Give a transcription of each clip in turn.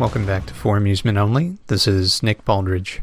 Welcome back to For Amusement Only. This is Nick Baldridge.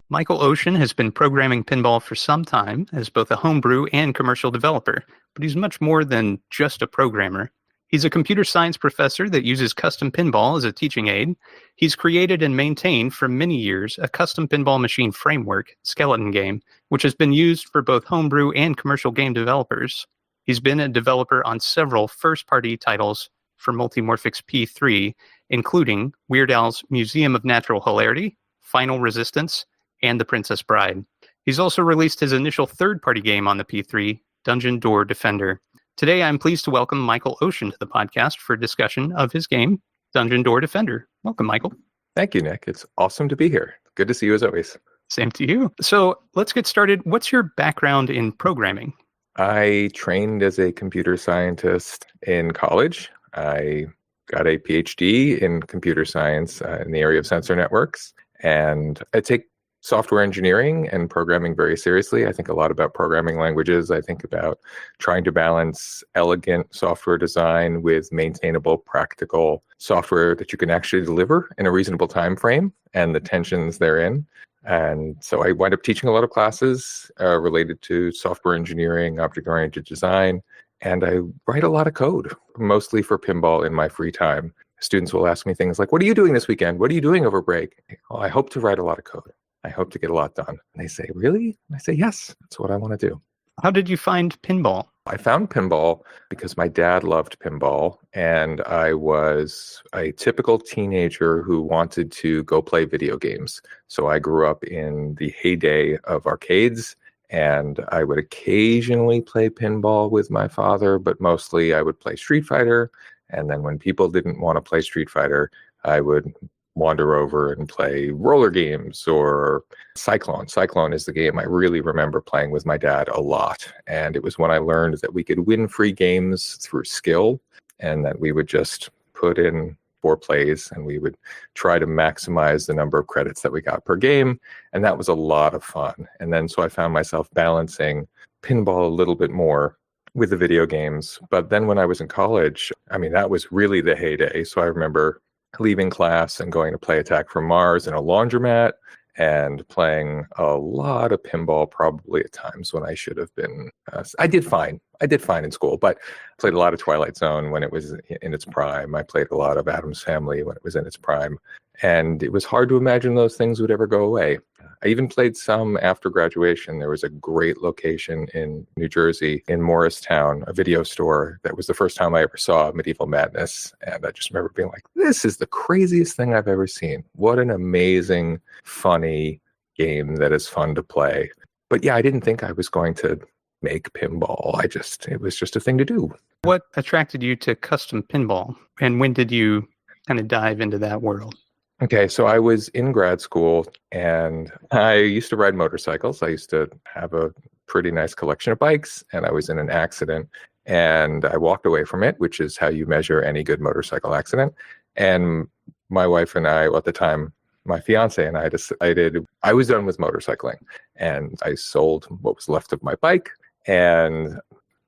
Michael Ocean has been programming pinball for some time as both a homebrew and commercial developer, but he's much more than just a programmer. He's a computer science professor that uses custom pinball as a teaching aid. He's created and maintained for many years a custom pinball machine framework, Skeleton Game, which has been used for both homebrew and commercial game developers. He's been a developer on several first-party titles for Multimorphics P3, including Weird Al's Museum of Natural Hilarity, Final Resistance, and The Princess Bride. He's also released his initial third-party game on the P3, Dungeon Door Defender. Today, I'm pleased to welcome Michael Ocean to the podcast for a discussion of his game, Dungeon Door Defender. Welcome, Michael. Thank you, Nick. It's awesome to be here. Good to see you as always. Same to you. So let's get started. What's your background in programming? I trained as a computer scientist in college. I got a PhD in computer science in the area of sensor networks. And I take software engineering and programming very seriously. I think a lot about programming languages. I think about trying to balance elegant software design with maintainable, practical software that you can actually deliver in a reasonable time frame and the tensions therein. And so I wind up teaching a lot of classes related to software engineering, object-oriented design, and I write a lot of code, mostly for pinball in my free time. Students will ask me things like, what are you doing this weekend? What are you doing over break? Oh, I hope to write a lot of code. I hope to get a lot done. And they say, really? And I say, yes, that's what I want to do. How did you find pinball? I found pinball because my dad loved pinball, and I was a typical teenager who wanted to go play video games. So I grew up in the heyday of arcades, and I would occasionally play pinball with my father, but mostly I would play Street Fighter. And then when people didn't want to play Street Fighter, I would wander over and play roller games or Cyclone. Cyclone is the game I really remember playing with my dad a lot. And it was when I learned that we could win free games through skill, and that we would just put in 4 plays and we would try to maximize the number of credits that we got per game. And that was a lot of fun. And then so I found myself balancing pinball a little bit more with the video games. But then when I was in college, that was really the heyday. So I remember leaving class and going to play Attack from Mars in a laundromat and playing a lot of pinball, probably at times when I should have been. I did fine. I did fine in school, but played a lot of Twilight Zone when it was in its prime. I played a lot of Addams Family when it was in its prime. And it was hard to imagine those things would ever go away. I even played some after graduation. There was a great location in New Jersey, in Morristown, a video store that was the first time I ever saw Medieval Madness. And I just remember being like, this is the craziest thing I've ever seen. What an amazing, funny game that is fun to play. But yeah, I didn't think I was going to make pinball. It was just a thing to do. What attracted you to custom pinball? And when did you kind of dive into that world? Okay, so I was in grad school and I used to ride motorcycles. I used to have a pretty nice collection of bikes, and I was in an accident and I walked away from it, which is how you measure any good motorcycle accident. And my wife and I, at the time, my fiance and I decided I was done with motorcycling, and I sold what was left of my bike, and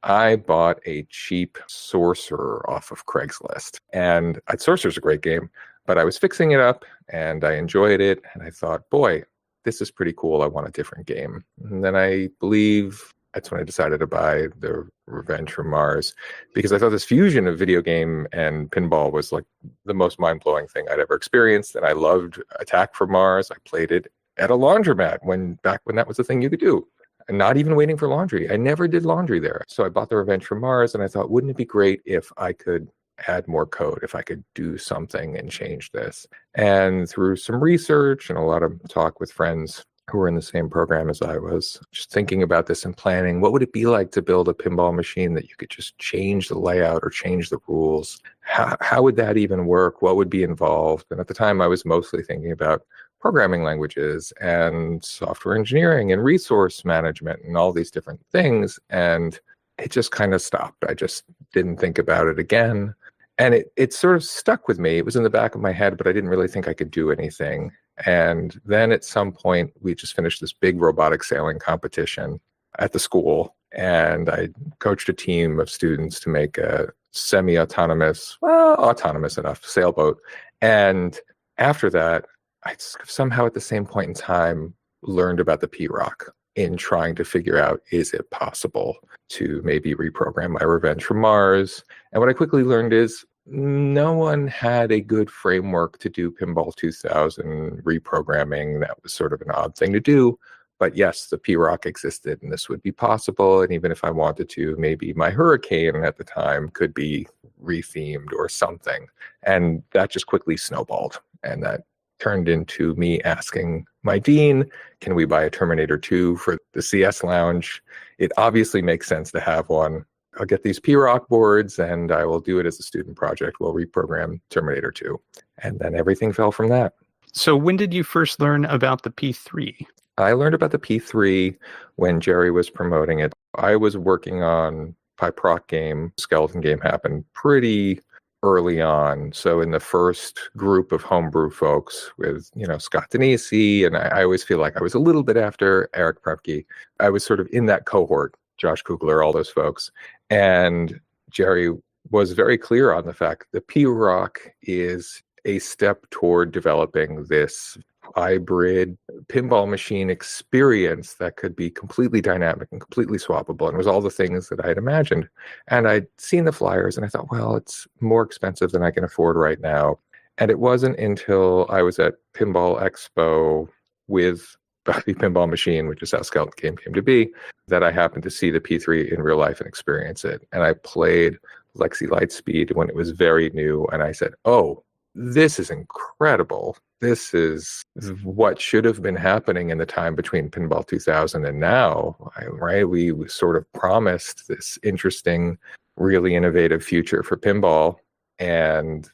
I bought a cheap Sorcerer off of Craigslist. And Sorcerer's a great game, but I was fixing it up and I enjoyed it. And I thought, boy, this is pretty cool. I want a different game. And then I believe that's when I decided to buy the Revenge from Mars, because I thought this fusion of video game and pinball was like the most mind-blowing thing I'd ever experienced. And I loved Attack from Mars. I played it at a laundromat back when that was the thing you could do. And not even waiting for laundry. I never did laundry there. So I bought the Revenge from Mars, and I thought, wouldn't it be great if I could add more code, if I could do something and change this? And through some research and a lot of talk with friends who were in the same program as I was, just thinking about this and planning, what would it be like to build a pinball machine that you could just change the layout or change the rules? How would that even work? What would be involved? And at the time, I was mostly thinking about programming languages and software engineering and resource management and all these different things. And it just kind of stopped. I just didn't think about it again. And it sort of stuck with me. It was in the back of my head, but I didn't really think I could do anything. And then at some point, we just finished this big robotic sailing competition at the school. And I coached a team of students to make a semi-autonomous, well, autonomous enough sailboat. And After that, I somehow at the same point in time learned about the P-Rock in trying to figure out, is it possible to maybe reprogram my Revenge from Mars? And what I quickly learned is no one had a good framework to do Pinball 2000 reprogramming. That was sort of an odd thing to do. But yes, the P-Rock existed and this would be possible. And even if I wanted to, maybe my Hurricane at the time could be rethemed or something. And that just quickly snowballed. And that turned into me asking my dean, can we buy a Terminator 2 for the CS Lounge? It obviously makes sense to have one. I'll get these P-Rock boards and I will do it as a student project. We'll reprogram Terminator 2. And then everything fell from that. So when did you first learn about the P3? I learned about the P3 when Jerry was promoting it. I was working on PyProc game. Skeleton Game happened pretty early on. So in the first group of homebrew folks with, Scott Denisi, and I always feel like I was a little bit after Eric Prepke. I was sort of in that cohort, Josh Kugler, all those folks. And Jerry was very clear on the fact that P-Rock is a step toward developing this hybrid pinball machine experience that could be completely dynamic and completely swappable. And it was all the things that I had imagined. And I'd seen the flyers and I thought, well, it's more expensive than I can afford right now. And it wasn't until I was at Pinball Expo with the Pinball Machine, which is how Skeleton Game came to be, that I happened to see the P3 in real life and experience it. And I played Lexi Lightspeed when it was very new. And I said, oh, this is incredible. This is what should have been happening in the time between Pinball 2000 and now, right? We sort of promised this interesting, really innovative future for pinball. And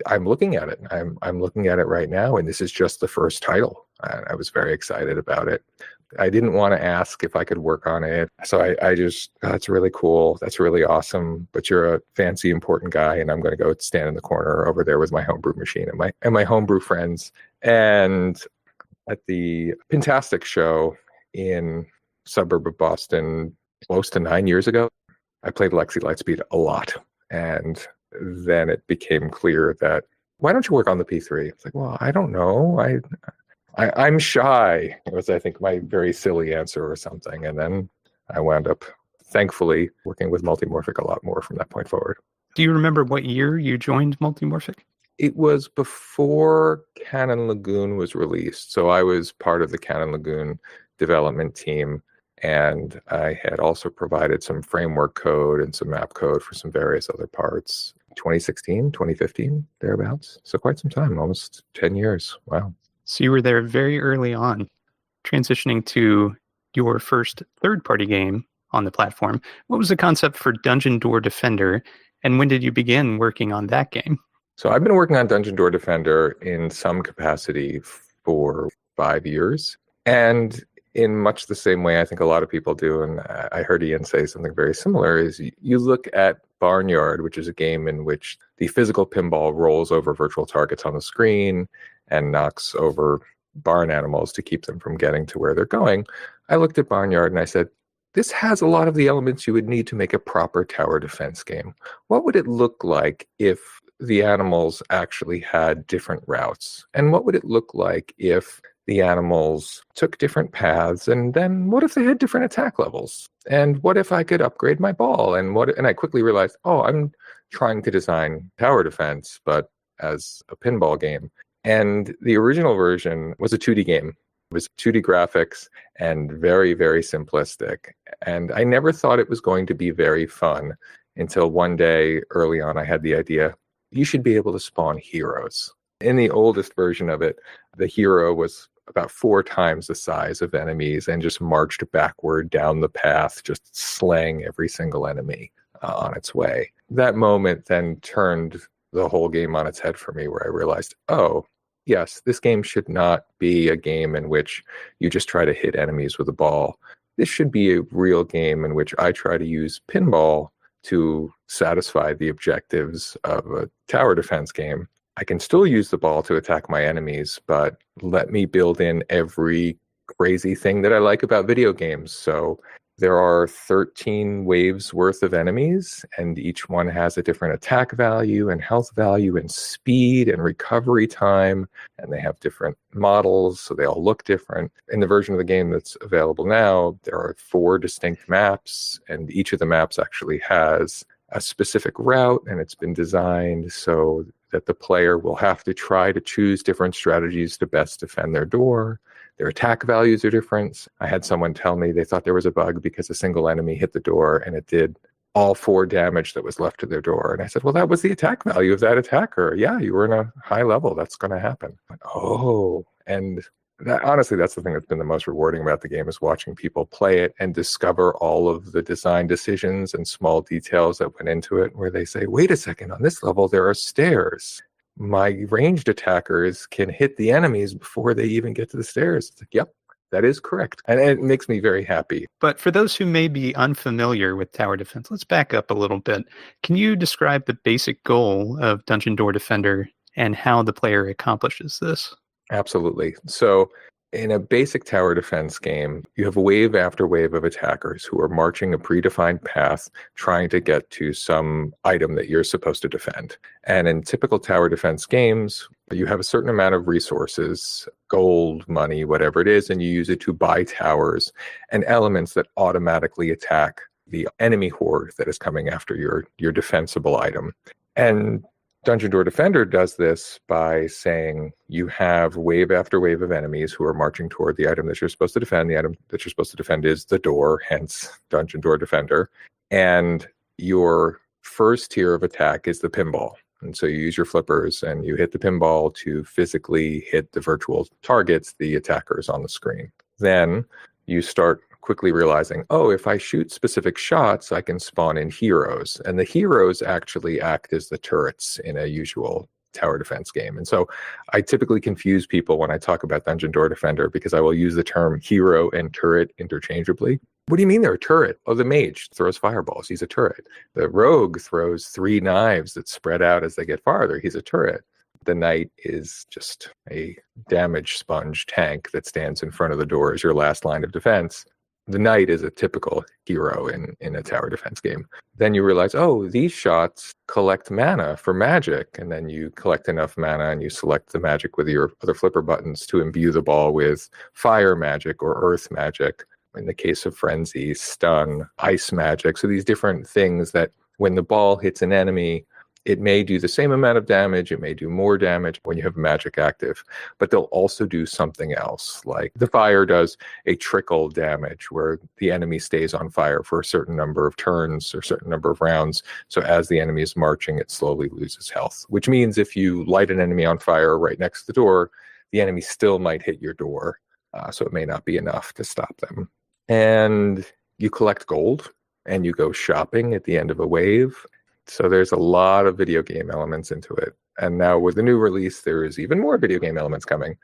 I'm looking at it. I'm looking at it right now, and this is just the first title. And I was very excited about it. I didn't want to ask if I could work on it. So I just, that's really cool. That's really awesome. But you're a fancy, important guy, and I'm going to go stand in the corner over there with my homebrew machine and my homebrew friends. And at the Pintastic show in suburb of Boston, close to 9 years ago, I played Lexi Lightspeed a lot. And then it became clear that, why don't you work on the P3? It's like, well, I don't know. I'm shy, was I think my very silly answer or something. And then I wound up, thankfully, working with Multimorphic a lot more from that point forward. Do you remember what year you joined Multimorphic? It was before Cannon Lagoon was released. So I was part of the Cannon Lagoon development team. And I had also provided some framework code and some map code for some various other parts. 2016, 2015, thereabouts. So quite some time, almost 10 years. Wow. So you were there very early on, transitioning to your first third-party game on the platform. What was the concept for Dungeon Door Defender, and when did you begin working on that game? So I've been working on Dungeon Door Defender in some capacity for 5 years. And in much the same way I think a lot of people do, and I heard Ian say something very similar, is you look at Barnyard, which is a game in which the physical pinball rolls over virtual targets on the screen and knocks over barn animals to keep them from getting to where they're going. I looked at Barnyard and I said, this has a lot of the elements you would need to make a proper tower defense game. What would it look like if the animals actually had different routes? And what would it look like if the animals took different paths? And then what if they had different attack levels? And what if I could upgrade my ball? And I quickly realized, I'm trying to design tower defense, but as a pinball game. And the original version was a 2D game. It was 2D graphics and very, very simplistic. And I never thought it was going to be very fun until one day early on I had the idea, you should be able to spawn heroes. In the oldest version of it, the hero was about 4 times the size of enemies and just marched backward down the path, just slaying every single enemy on its way. That moment then turned the whole game on its head for me, where I realized, yes, this game should not be a game in which you just try to hit enemies with a ball. This should be a real game in which I try to use pinball to satisfy the objectives of a tower defense game. I can still use the ball to attack my enemies, but let me build in every crazy thing that I like about video games. So There are 13 waves worth of enemies, and each one has a different attack value and health value and speed and recovery time, and they have different models, so they all look different. In the version of the game that's available now, there are 4 distinct maps, and each of the maps actually has a specific route, and it's been designed so that the player will have to try to choose different strategies to best defend their door. Their attack values are different. I had someone tell me they thought there was a bug because a single enemy hit the door and it did all 4 damage that was left to their door. And I said, well, that was the attack value of that attacker. Yeah, you were in a high level. That's going to happen. Oh, and honestly, that's the thing that's been the most rewarding about the game, is watching people play it and discover all of the design decisions and small details that went into it, where they say, wait a second, on this level, there are stairs. My ranged attackers can hit the enemies before they even get to the stairs. It's like, yep, that is correct. And it makes me very happy. But for those who may be unfamiliar with tower defense, let's back up a little bit. Can you describe the basic goal of Dungeon Door Defender and how the player accomplishes this? Absolutely. So in a basic tower defense game, you have wave after wave of attackers who are marching a predefined path, trying to get to some item that you're supposed to defend. And in typical tower defense games, you have a certain amount of resources, gold, money, whatever it is, and you use it to buy towers and elements that automatically attack the enemy horde that is coming after your defensible item. And Dungeon Door Defender does this by saying you have wave after wave of enemies who are marching toward the item that you're supposed to defend. The item that you're supposed to defend is the door, hence Dungeon Door Defender. And your first tier of attack is the pinball. And so you use your flippers and you hit the pinball to physically hit the virtual targets, the attackers on the screen. Then you start quickly realizing, oh, if I shoot specific shots, I can spawn in heroes. And the heroes actually act as the turrets in a usual tower defense game. And so I typically confuse people when I talk about Dungeon Door Defender, because I will use the term hero and turret interchangeably. What do you mean they're a turret? Oh, the mage throws fireballs. He's a turret. The rogue throws 3 knives that spread out as they get farther. He's a turret. The knight is just a damage sponge tank that stands in front of the door as your last line of defense. The knight is a typical hero in a tower defense game. Then you realize, oh, these shots collect mana for magic. And then you collect enough mana and you select the magic with your other flipper buttons to imbue the ball with fire magic or earth magic. In the case of Frenzy, stun, ice magic. So these different things that when the ball hits an enemy, it may do the same amount of damage, it may do more damage when you have magic active, but they'll also do something else. Like the fire does a trickle damage where the enemy stays on fire for a certain number of turns or a certain number of rounds. So as the enemy is marching, it slowly loses health, which means if you light an enemy on fire right next to the door, the enemy still might hit your door. So it may not be enough to stop them. And you collect gold and you go shopping at the end of a wave. So there's a lot of video game elements into it. And now with the new release, there is even more video game elements coming.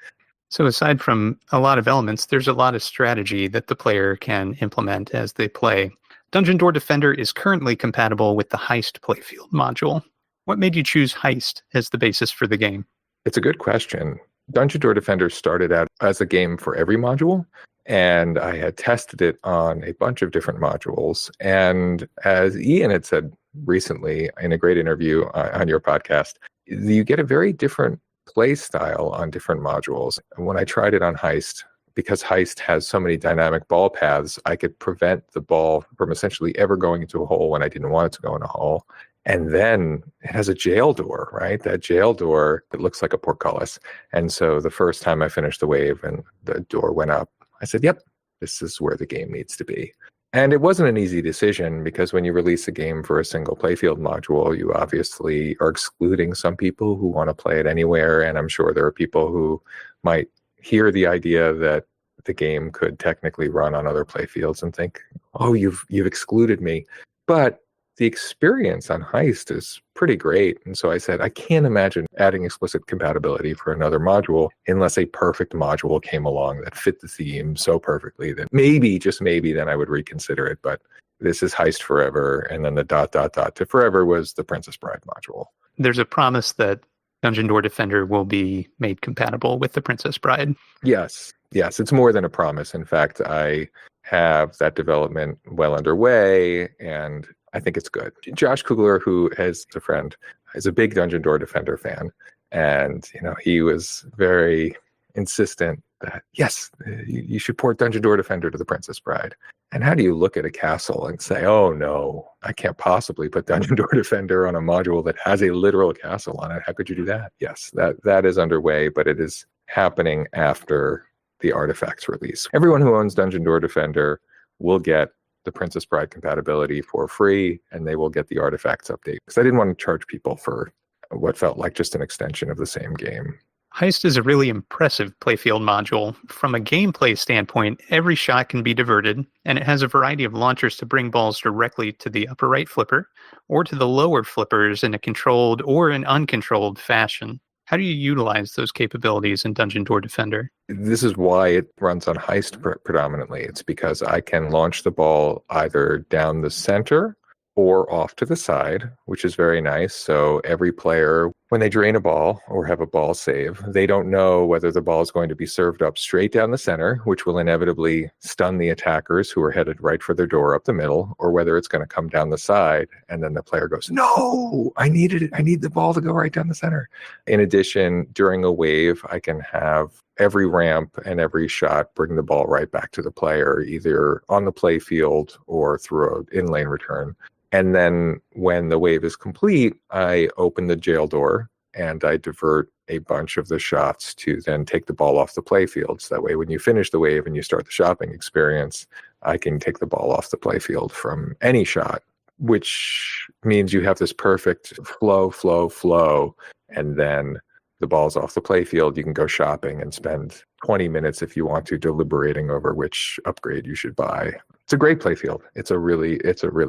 So aside from a lot of elements, there's a lot of strategy that the player can implement as they play. Dungeon Door Defender is currently compatible with the Heist playfield module. What made you choose Heist as the basis for the game? It's a good question. Dungeon Door Defender started out as a game for every module, and I had tested it on a bunch of different modules. And as Ian had said recently in a great interview on your podcast, you get a very different play style on different modules. And when I tried it on Heist, because Heist has so many dynamic ball paths, I could prevent the ball from essentially ever going into a hole when I didn't want it to go in a hole. And then it has a jail door, right? That jail door, it looks like a portcullis. And so the first time I finished the wave and the door went up, I said, yep, this is where the game needs to be. And it wasn't an easy decision, because when you release a game for a single playfield module, you obviously are excluding some people who want to play it anywhere. And I'm sure there are people who might hear the idea that the game could technically run on other playfields and think, oh, you've excluded me. But the experience on Heist is pretty great. And so I said, I can't imagine adding explicit compatibility for another module unless a perfect module came along that fit the theme so perfectly that maybe, just maybe, then I would reconsider it. But this is Heist Forever. And then the ... to Forever was the Princess Bride module. There's a promise that Dungeon Door Defender will be made compatible with the Princess Bride. Yes. Yes, it's more than a promise. In fact, I have that development well underway, and I think it's good. Josh Kugler, who is a friend, is a big Dungeon Door Defender fan, and he was very insistent that yes, you should port Dungeon Door Defender to the Princess Bride. And how do you look at a castle and say, oh no, I can't possibly put Dungeon Door Defender on a module that has a literal castle on it? How could you do that? Yes, that is underway, but it is happening after the Artifacts release. Everyone who owns Dungeon Door Defender will get the Princess Bride compatibility for free, and they will get the Artifacts update. Because I didn't want to charge people for what felt like just an extension of the same game. Heist is a really impressive playfield module. From a gameplay standpoint, every shot can be diverted, and it has a variety of launchers to bring balls directly to the upper right flipper, or to the lower flippers in a controlled or an uncontrolled fashion. How do you utilize those capabilities in Dungeon Door Defender? This is why it runs on Heist predominantly. It's because I can launch the ball either down the center or off to the side, which is very nice. So every player, when they drain a ball or have a ball save, they don't know whether the ball is going to be served up straight down the center, which will inevitably stun the attackers who are headed right for their door up the middle, or whether it's going to come down the side. And then the player goes, no, I need it. I need the ball to go right down the center. In addition, during a wave, I can have every ramp and every shot bring the ball right back to the player, either on the play field or through an in-lane return. And then when the wave is complete, I open the jail door and I divert a bunch of the shots to then take the ball off the play field. So that way, when you finish the wave and you start the shopping experience, I can take the ball off the play field from any shot, which means you have this perfect flow. And then the ball's off the play field. You can go shopping and spend 20 minutes if you want to deliberating over which upgrade you should buy. It's a great playfield. It's a really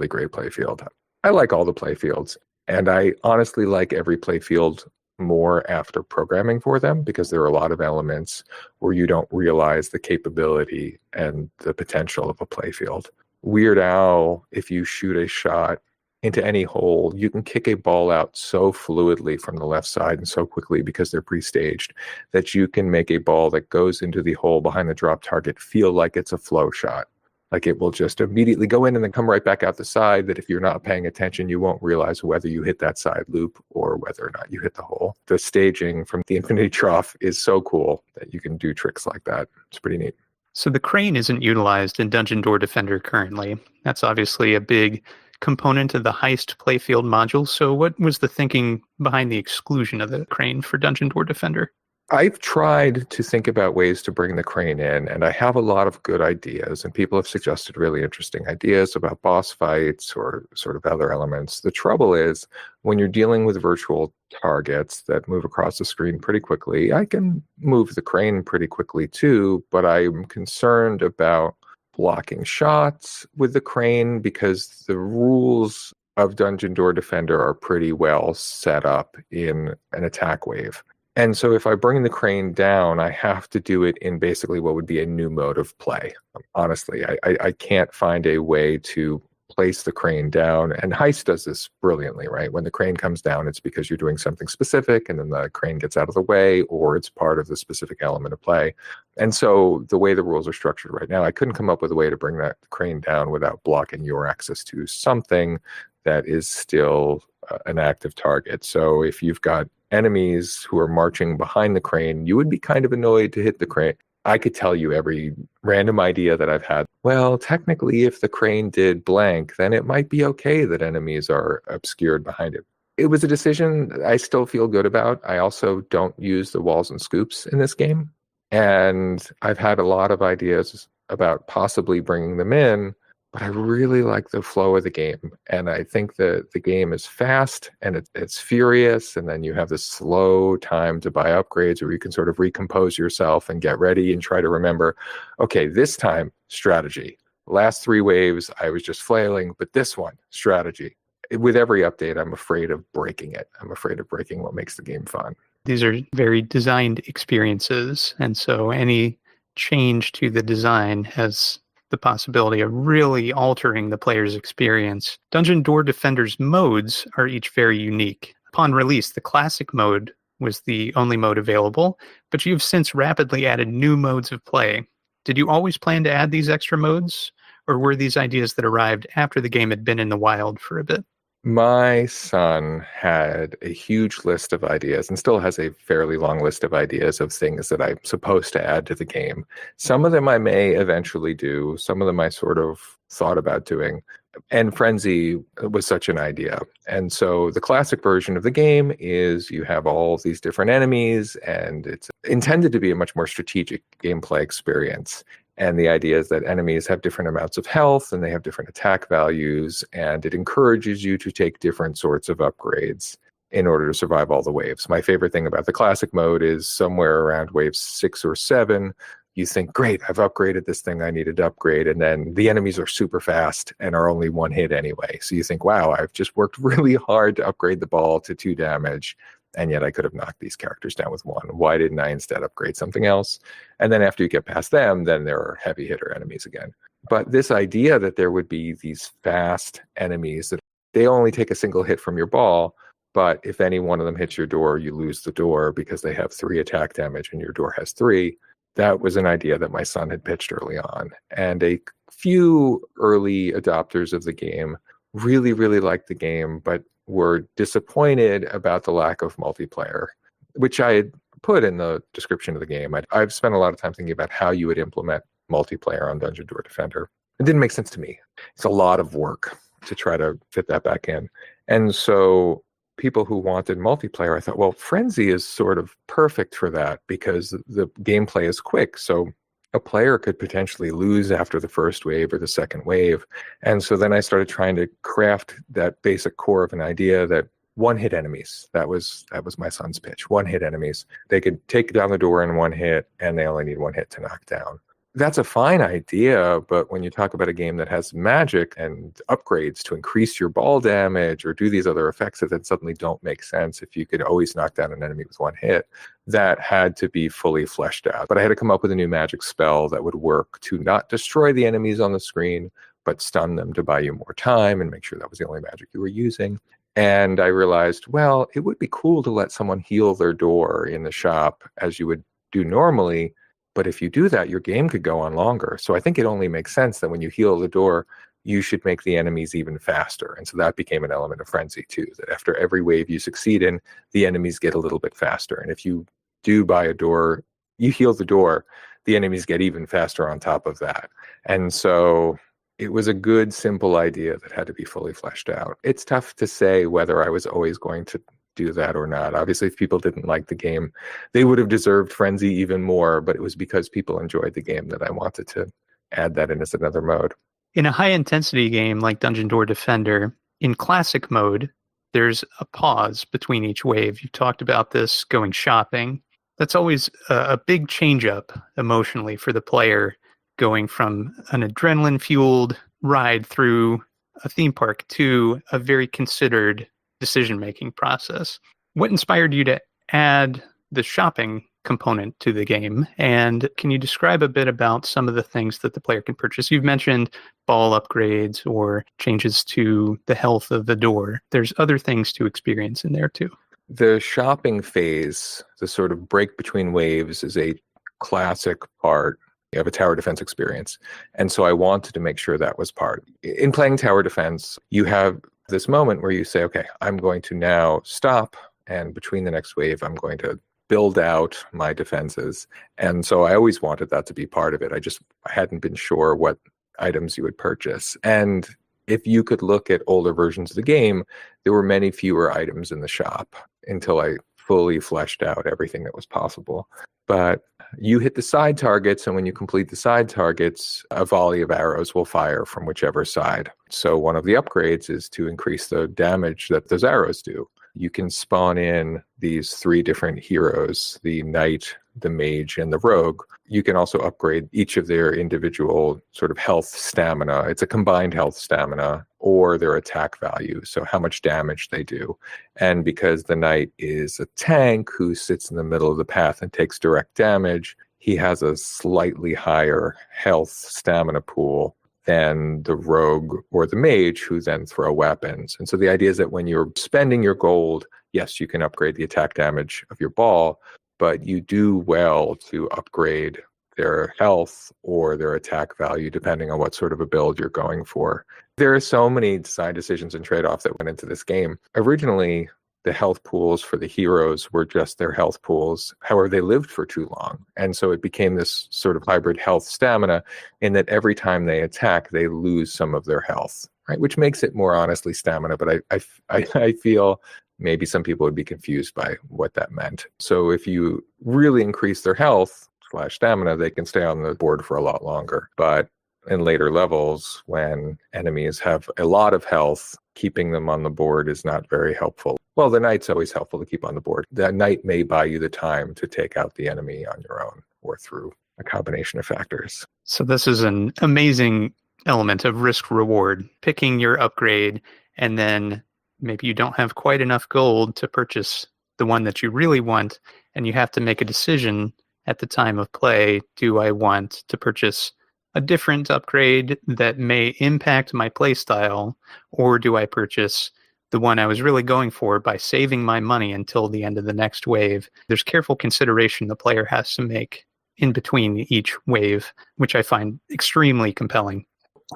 great playfield. I like all the playfields, and I honestly like every playfield more after programming for them, because there are a lot of elements where you don't realize the capability and the potential of a playfield. Weird Al, if you shoot a shot into any hole, you can kick a ball out so fluidly from the left side and so quickly because they're pre-staged that you can make a ball that goes into the hole behind the drop target feel like it's a flow shot. Like it will just immediately go in and then come right back out the side, that if you're not paying attention, you won't realize whether you hit that side loop or whether or not you hit the hole. The staging from the Infinity Trough is so cool that you can do tricks like that. It's pretty neat. So the crane isn't utilized in Dungeon Door Defender currently. That's obviously a big component of the Heist playfield module. So what was the thinking behind the exclusion of the crane for Dungeon Door Defender? I've tried to think about ways to bring the crane in, and I have a lot of good ideas, and people have suggested really interesting ideas about boss fights or sort of other elements. The trouble is, when you're dealing with virtual targets that move across the screen pretty quickly, I can move the crane pretty quickly too, but I'm concerned about blocking shots with the crane because the rules of Dungeon Door Defender are pretty well set up in an attack wave. And so if I bring the crane down, I have to do it in basically what would be a new mode of play. Honestly, I can't find a way to place the crane down. And Heist does this brilliantly, right? When the crane comes down, it's because you're doing something specific, and then the crane gets out of the way, or it's part of the specific element of play. And so the way the rules are structured right now, I couldn't come up with a way to bring that crane down without blocking your access to something that is still an active target. So if you've got enemies who are marching behind the crane, you would be kind of annoyed to hit the crane. I could tell you every random idea that I've had. Well, technically, if the crane did blank, then it might be okay that enemies are obscured behind it. It was a decision I still feel good about. I also don't use the walls and scoops in this game. And I've had a lot of ideas about possibly bringing them in, but I really like the flow of the game. And I think that the game is fast and it's furious. And then you have this slow time to buy upgrades where you can sort of recompose yourself and get ready and try to remember, okay, this time, strategy. Last 3 waves, I was just flailing, but this one, strategy. With every update, I'm afraid of breaking it. I'm afraid of breaking what makes the game fun. These are very designed experiences. And so any change to the design has the possibility of really altering the player's experience. Dungeon Door Defender's modes are each very unique. Upon release, the classic mode was the only mode available, but you've since rapidly added new modes of play. Did you always plan to add these extra modes, or were these ideas that arrived after the game had been in the wild for a bit? My son had a huge list of ideas and still has a fairly long list of ideas of things that I'm supposed to add to the game. Some of them I may eventually do, some of them I sort of thought about doing. And Frenzy was such an idea. And so the classic version of the game is you have all of these different enemies, and it's intended to be a much more strategic gameplay experience. And the idea is that enemies have different amounts of health and they have different attack values, and it encourages you to take different sorts of upgrades in order to survive all the waves. My favorite thing about the classic mode is somewhere around wave 6 or 7, you think, great, I've upgraded this thing I needed to upgrade, and then the enemies are super fast and are only 1 hit anyway. So you think, wow, I've just worked really hard to upgrade the ball to 2 damage, and yet I could have knocked these characters down with 1. Why didn't I instead upgrade something else? And then after you get past them, then there are heavy hitter enemies again. But this idea that there would be these fast enemies that they only take a single hit from your ball, but if any one of them hits your door, you lose the door because they have 3 attack damage and your door has 3. That was an idea that my son had pitched early on. And a few early adopters of the game really, really liked the game, but were disappointed about the lack of multiplayer, which I had put in the description of the game. I've spent a lot of time thinking about how you would implement multiplayer on Dungeon Door Defender. It didn't make sense to me. It's a lot of work to try to fit that back in. And so people who wanted multiplayer, I thought, well, Frenzy is sort of perfect for that because the gameplay is quick. So a player could potentially lose after the first wave or the second wave. And so then I started trying to craft that basic core of an idea that 1-hit enemies, that was my son's pitch, 1-hit enemies. They could take down the door in 1 hit, and they only need 1 hit to knock down. That's a fine idea, but when you talk about a game that has magic and upgrades to increase your ball damage or do these other effects that then suddenly don't make sense if you could always knock down an enemy with 1 hit, that had to be fully fleshed out. But I had to come up with a new magic spell that would work to not destroy the enemies on the screen, but stun them to buy you more time and make sure that was the only magic you were using. And I realized, well, it would be cool to let someone heal their door in the shop as you would do normally. But if you do that, your game could go on longer. So I think it only makes sense that when you heal the door, you should make the enemies even faster. And so that became an element of Frenzy too, that after every wave you succeed in, the enemies get a little bit faster. And if you do buy a door, you heal the door, the enemies get even faster on top of that. And so it was a good, simple idea that had to be fully fleshed out. It's tough to say whether I was always going to do that or not. Obviously, if people didn't like the game, they would have deserved Frenzy even more, but it was because people enjoyed the game that I wanted to add that in as another mode. In a high-intensity game like Dungeon Door Defender, in classic mode, there's a pause between each wave. You've talked about this going shopping. That's always a big change-up emotionally for the player, going from an adrenaline-fueled ride through a theme park to a very considered decision-making process. What inspired you to add the shopping component to the game? And can you describe a bit about some of the things that the player can purchase? You've mentioned ball upgrades or changes to the health of the door. There's other things to experience in there too. The shopping phase, the sort of break between waves, is a classic part of a tower defense experience. And so I wanted to make sure that was part. In playing tower defense, you have this moment where you say, okay, I'm going to now stop, and between the next wave, I'm going to build out my defenses. And so I always wanted that to be part of it. I hadn't been sure what items you would purchase. And if you could look at older versions of the game, there were many fewer items in the shop until I fully fleshed out everything that was possible. But you hit the side targets, and when you complete the side targets, a volley of arrows will fire from whichever side. So one of the upgrades is to increase the damage that those arrows do. You can spawn in these 3 different heroes, the knight, the mage, and the rogue. You can also upgrade each of their individual sort of health stamina. It's a combined health stamina or their attack value, so how much damage they do. And because the knight is a tank who sits in the middle of the path and takes direct damage, he has a slightly higher health stamina pool than the rogue or the mage who then throw weapons. And so the idea is that when you're spending your gold yes, you can upgrade the attack damage of your ball, but you do well to upgrade their health or their attack value, depending on what sort of a build you're going for. There are so many design decisions and trade-offs that went into this game. Originally, the health pools for the heroes were just their health pools. However, they lived for too long. And so it became this sort of hybrid health stamina in that every time they attack, they lose some of their health, right? Which makes it more honestly stamina. But I feel maybe some people would be confused by what that meant. So if you really increase their health / stamina, they can stay on the board for a lot longer. But in later levels, when enemies have a lot of health, keeping them on the board is not very helpful. Well, the knight's always helpful to keep on the board. The knight may buy you the time to take out the enemy on your own or through a combination of factors. So this is an amazing element of risk reward, picking your upgrade, and then maybe you don't have quite enough gold to purchase the one that you really want, and you have to make a decision at the time of play. Do I want to purchase a different upgrade that may impact my playstyle, or do I purchase the one I was really going for by saving my money until the end of the next wave? There's careful consideration the player has to make in between each wave, which I find extremely compelling.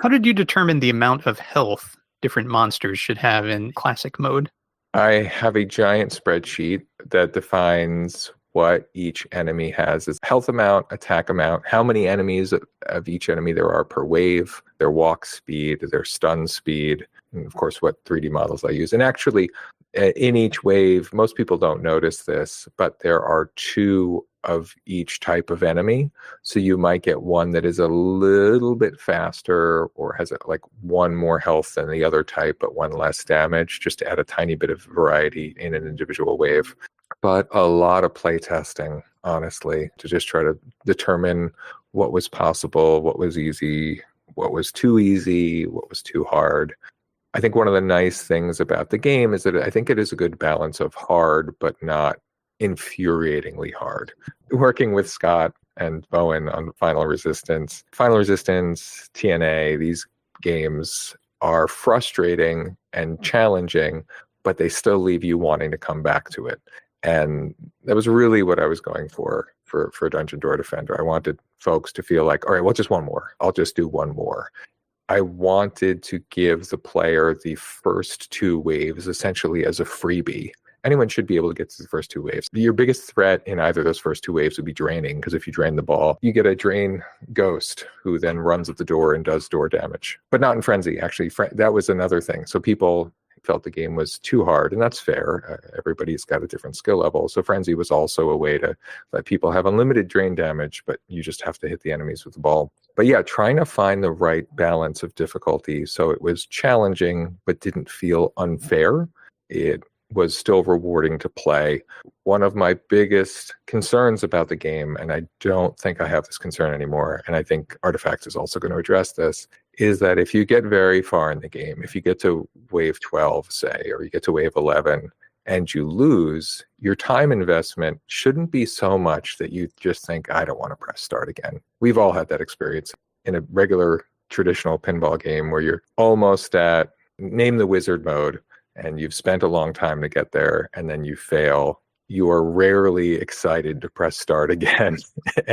How did you determine the amount of health different monsters should have in classic mode? I have a giant spreadsheet that defines what each enemy has as health amount, attack amount, how many enemies of each enemy there are per wave, their walk speed, their stun speed, and of course what 3D models I use. And actually, in each wave, most people don't notice this, but there are 2 of each type of enemy. So you might get one that is a little bit faster or has like 1 more health than the other type, but 1 less damage, just to add a tiny bit of variety in an individual wave. But a lot of play testing, honestly, to just try to determine what was possible, what was easy, what was too easy, what was too hard. I think one of the nice things about the game is that I think it is a good balance of hard, but not infuriatingly hard. Working with Scott and Bowen on Final Resistance, TNA, these games are frustrating and challenging, but they still leave you wanting to come back to it. And that was really what I was going for Dungeon Door Defender. I wanted folks to feel like, all right, well, just one more. I'll just do one more. I wanted to give the player the first 2 waves essentially as a freebie. Anyone should be able to get to the first 2 waves. Your biggest threat in either of those first 2 waves would be draining, because if you drain the ball, you get a drain ghost who then runs at the door and does door damage. But not in Frenzy, actually. That was another thing. So people felt the game was too hard, and that's fair. Everybody's got a different skill level. So Frenzy was also a way to let people have unlimited drain damage, but you just have to hit the enemies with the ball. But yeah, trying to find the right balance of difficulty so it was challenging but didn't feel unfair. It was still rewarding to play. One of my biggest concerns about the game, and I don't think I have this concern anymore, and I think Artifact is also going to address this, is that if you get very far in the game, if you get to wave 12, say, or you get to wave 11, and you lose, your time investment shouldn't be so much that you just think, I don't want to press start again. We've all had that experience in a regular traditional pinball game where you're almost at name the wizard mode, and you've spent a long time to get there, and then you fail. You are rarely excited to press start again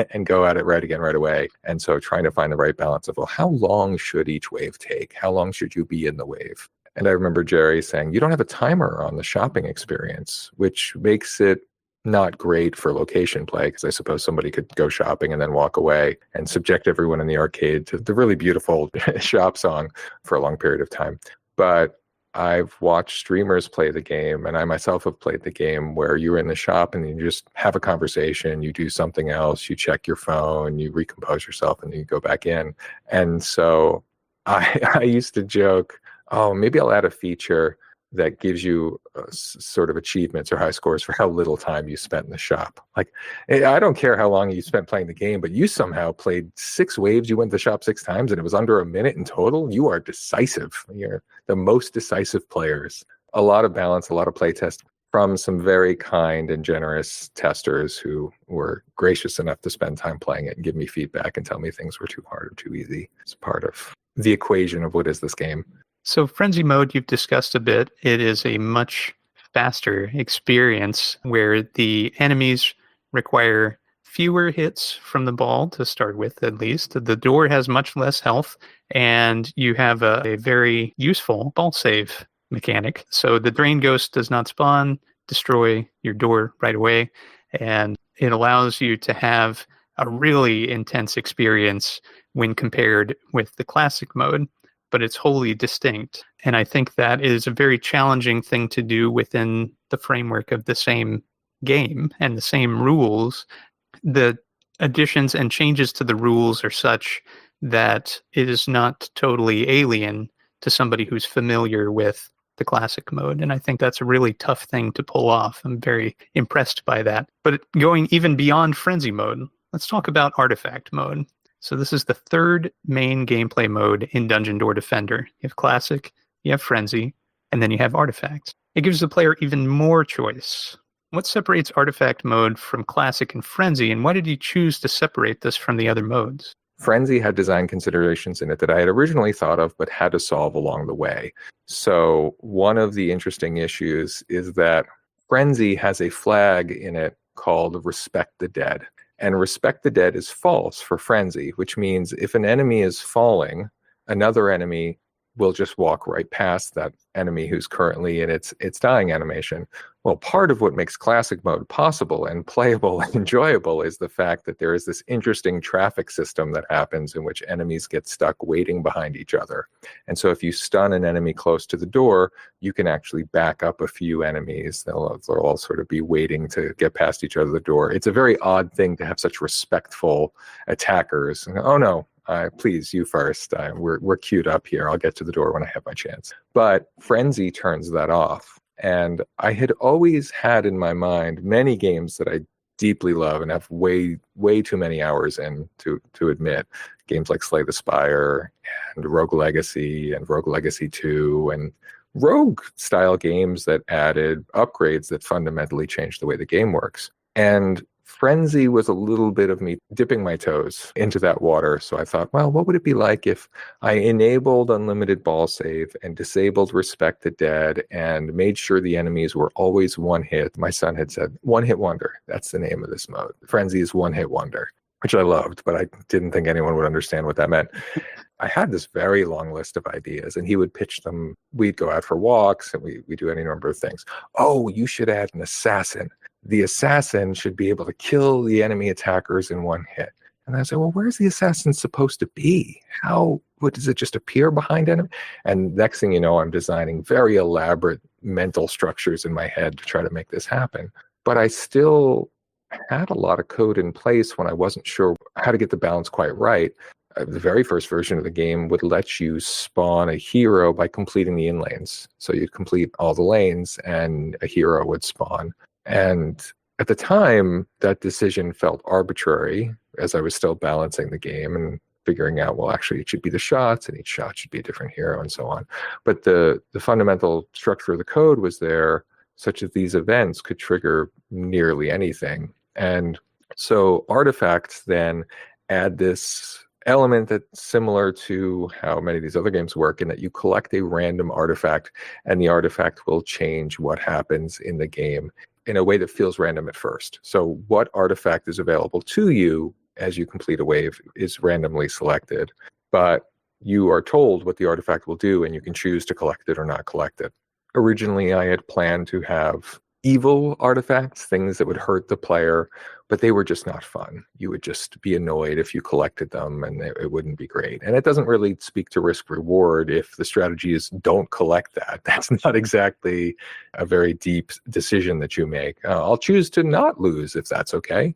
and go at it right away. And so trying to find the right balance of, well, how long should each wave take? How long should you be in the wave? And I remember Jerry saying, you don't have a timer on the shopping experience, which makes it not great for location play, because I suppose somebody could go shopping and then walk away and subject everyone in the arcade to the really beautiful shop song for a long period of time. But I've watched streamers play the game, and I myself have played the game where you're in the shop and you just have a conversation, you do something else, you check your phone, you recompose yourself, and then you go back in. And so I used to joke, oh, maybe I'll add a feature that gives you sort of achievements or high scores for how little time you spent in the shop. Like, I don't care how long you spent playing the game, but you somehow played 6 waves, you went to the shop 6 times, and it was under a minute in total. You are decisive. You're the most decisive players. A lot of balance, a lot of play test from some very kind and generous testers who were gracious enough to spend time playing it and give me feedback and tell me things were too hard or too easy. It's part of the equation of what is this game. So Frenzy mode, you've discussed a bit. It is a much faster experience where the enemies require fewer hits from the ball to start with, at least. The door has much less health, and you have a very useful ball save mechanic. So the Drain Ghost does not spawn, destroy your door right away, and it allows you to have a really intense experience when compared with the classic mode, but it's wholly distinct. And I think that is a very challenging thing to do within the framework of the same game and the same rules. The additions and changes to the rules are such that it is not totally alien to somebody who's familiar with the classic mode. And I think that's a really tough thing to pull off. I'm very impressed by that. But going even beyond Frenzy mode, let's talk about Artifact mode. So this is the third main gameplay mode in Dungeon Door Defender. You have Classic, you have Frenzy, and then you have Artifacts. It gives the player even more choice. What separates Artifact mode from Classic and Frenzy, and why did you choose to separate this from the other modes? Frenzy had design considerations in it that I had originally thought of but had to solve along the way. So one of the interesting issues is that Frenzy has a flag in it called Respect the Dead. And Respect the Dead is false for Frenzy, which means if an enemy is falling, another enemy will just walk right past that enemy who's currently in its dying animation. Well, part of what makes classic mode possible and playable and enjoyable is the fact that there is this interesting traffic system that happens in which enemies get stuck waiting behind each other. And so if you stun an enemy close to the door, you can actually back up a few enemies. They'll all sort of be waiting to get past each other at the door. It's a very odd thing to have such respectful attackers. Oh no, please, you first. We're queued up here. I'll get to the door when I have my chance. But Frenzy turns that off. And I had always had in my mind many games that I deeply love and have way too many hours in to admit. Games like Slay the Spire and Rogue Legacy and Rogue Legacy 2 and Rogue-style games that added upgrades that fundamentally changed the way the game works. And Frenzy was a little bit of me dipping my toes into that water. So I thought, well, what would it be like if I enabled unlimited ball save and disabled Respect the Dead and made sure the enemies were always one hit? My son had said, one hit wonder. That's the name of this mode. Frenzy is one hit wonder, which I loved, but I didn't think anyone would understand what that meant. I had this very long list of ideas, and he would pitch them. We'd go out for walks, and we do any number of things. Oh, you should add an assassin. The assassin should be able to kill the enemy attackers in one hit. And I said, well, where's the assassin supposed to be? Does it just appear behind enemy? And next thing you know, I'm designing very elaborate mental structures in my head to try to make this happen. But I still had a lot of code in place when I wasn't sure how to get the balance quite right. The very first version of the game would let you spawn a hero by completing the in-lanes. So you'd complete all the lanes and a hero would spawn. And at the time, that decision felt arbitrary as I was still balancing the game and figuring out, well, actually, it should be the shots, and each shot should be a different hero, and so on. But the fundamental structure of the code was there, such that these events could trigger nearly anything. And so artifacts then add this element that's similar to how many of these other games work, in that you collect a random artifact, and the artifact will change what happens in the game in a way that feels random at first. So what artifact is available to you as you complete a wave is randomly selected, but you are told what the artifact will do, and you can choose to collect it or not collect it. Originally, I had planned to have evil artifacts, things that would hurt the player, but they were just not fun. You would just be annoyed if you collected them, and it wouldn't be great. And it doesn't really speak to risk reward if the strategy is don't collect that. That's not exactly a very deep decision that you make. I'll choose to not lose if that's okay.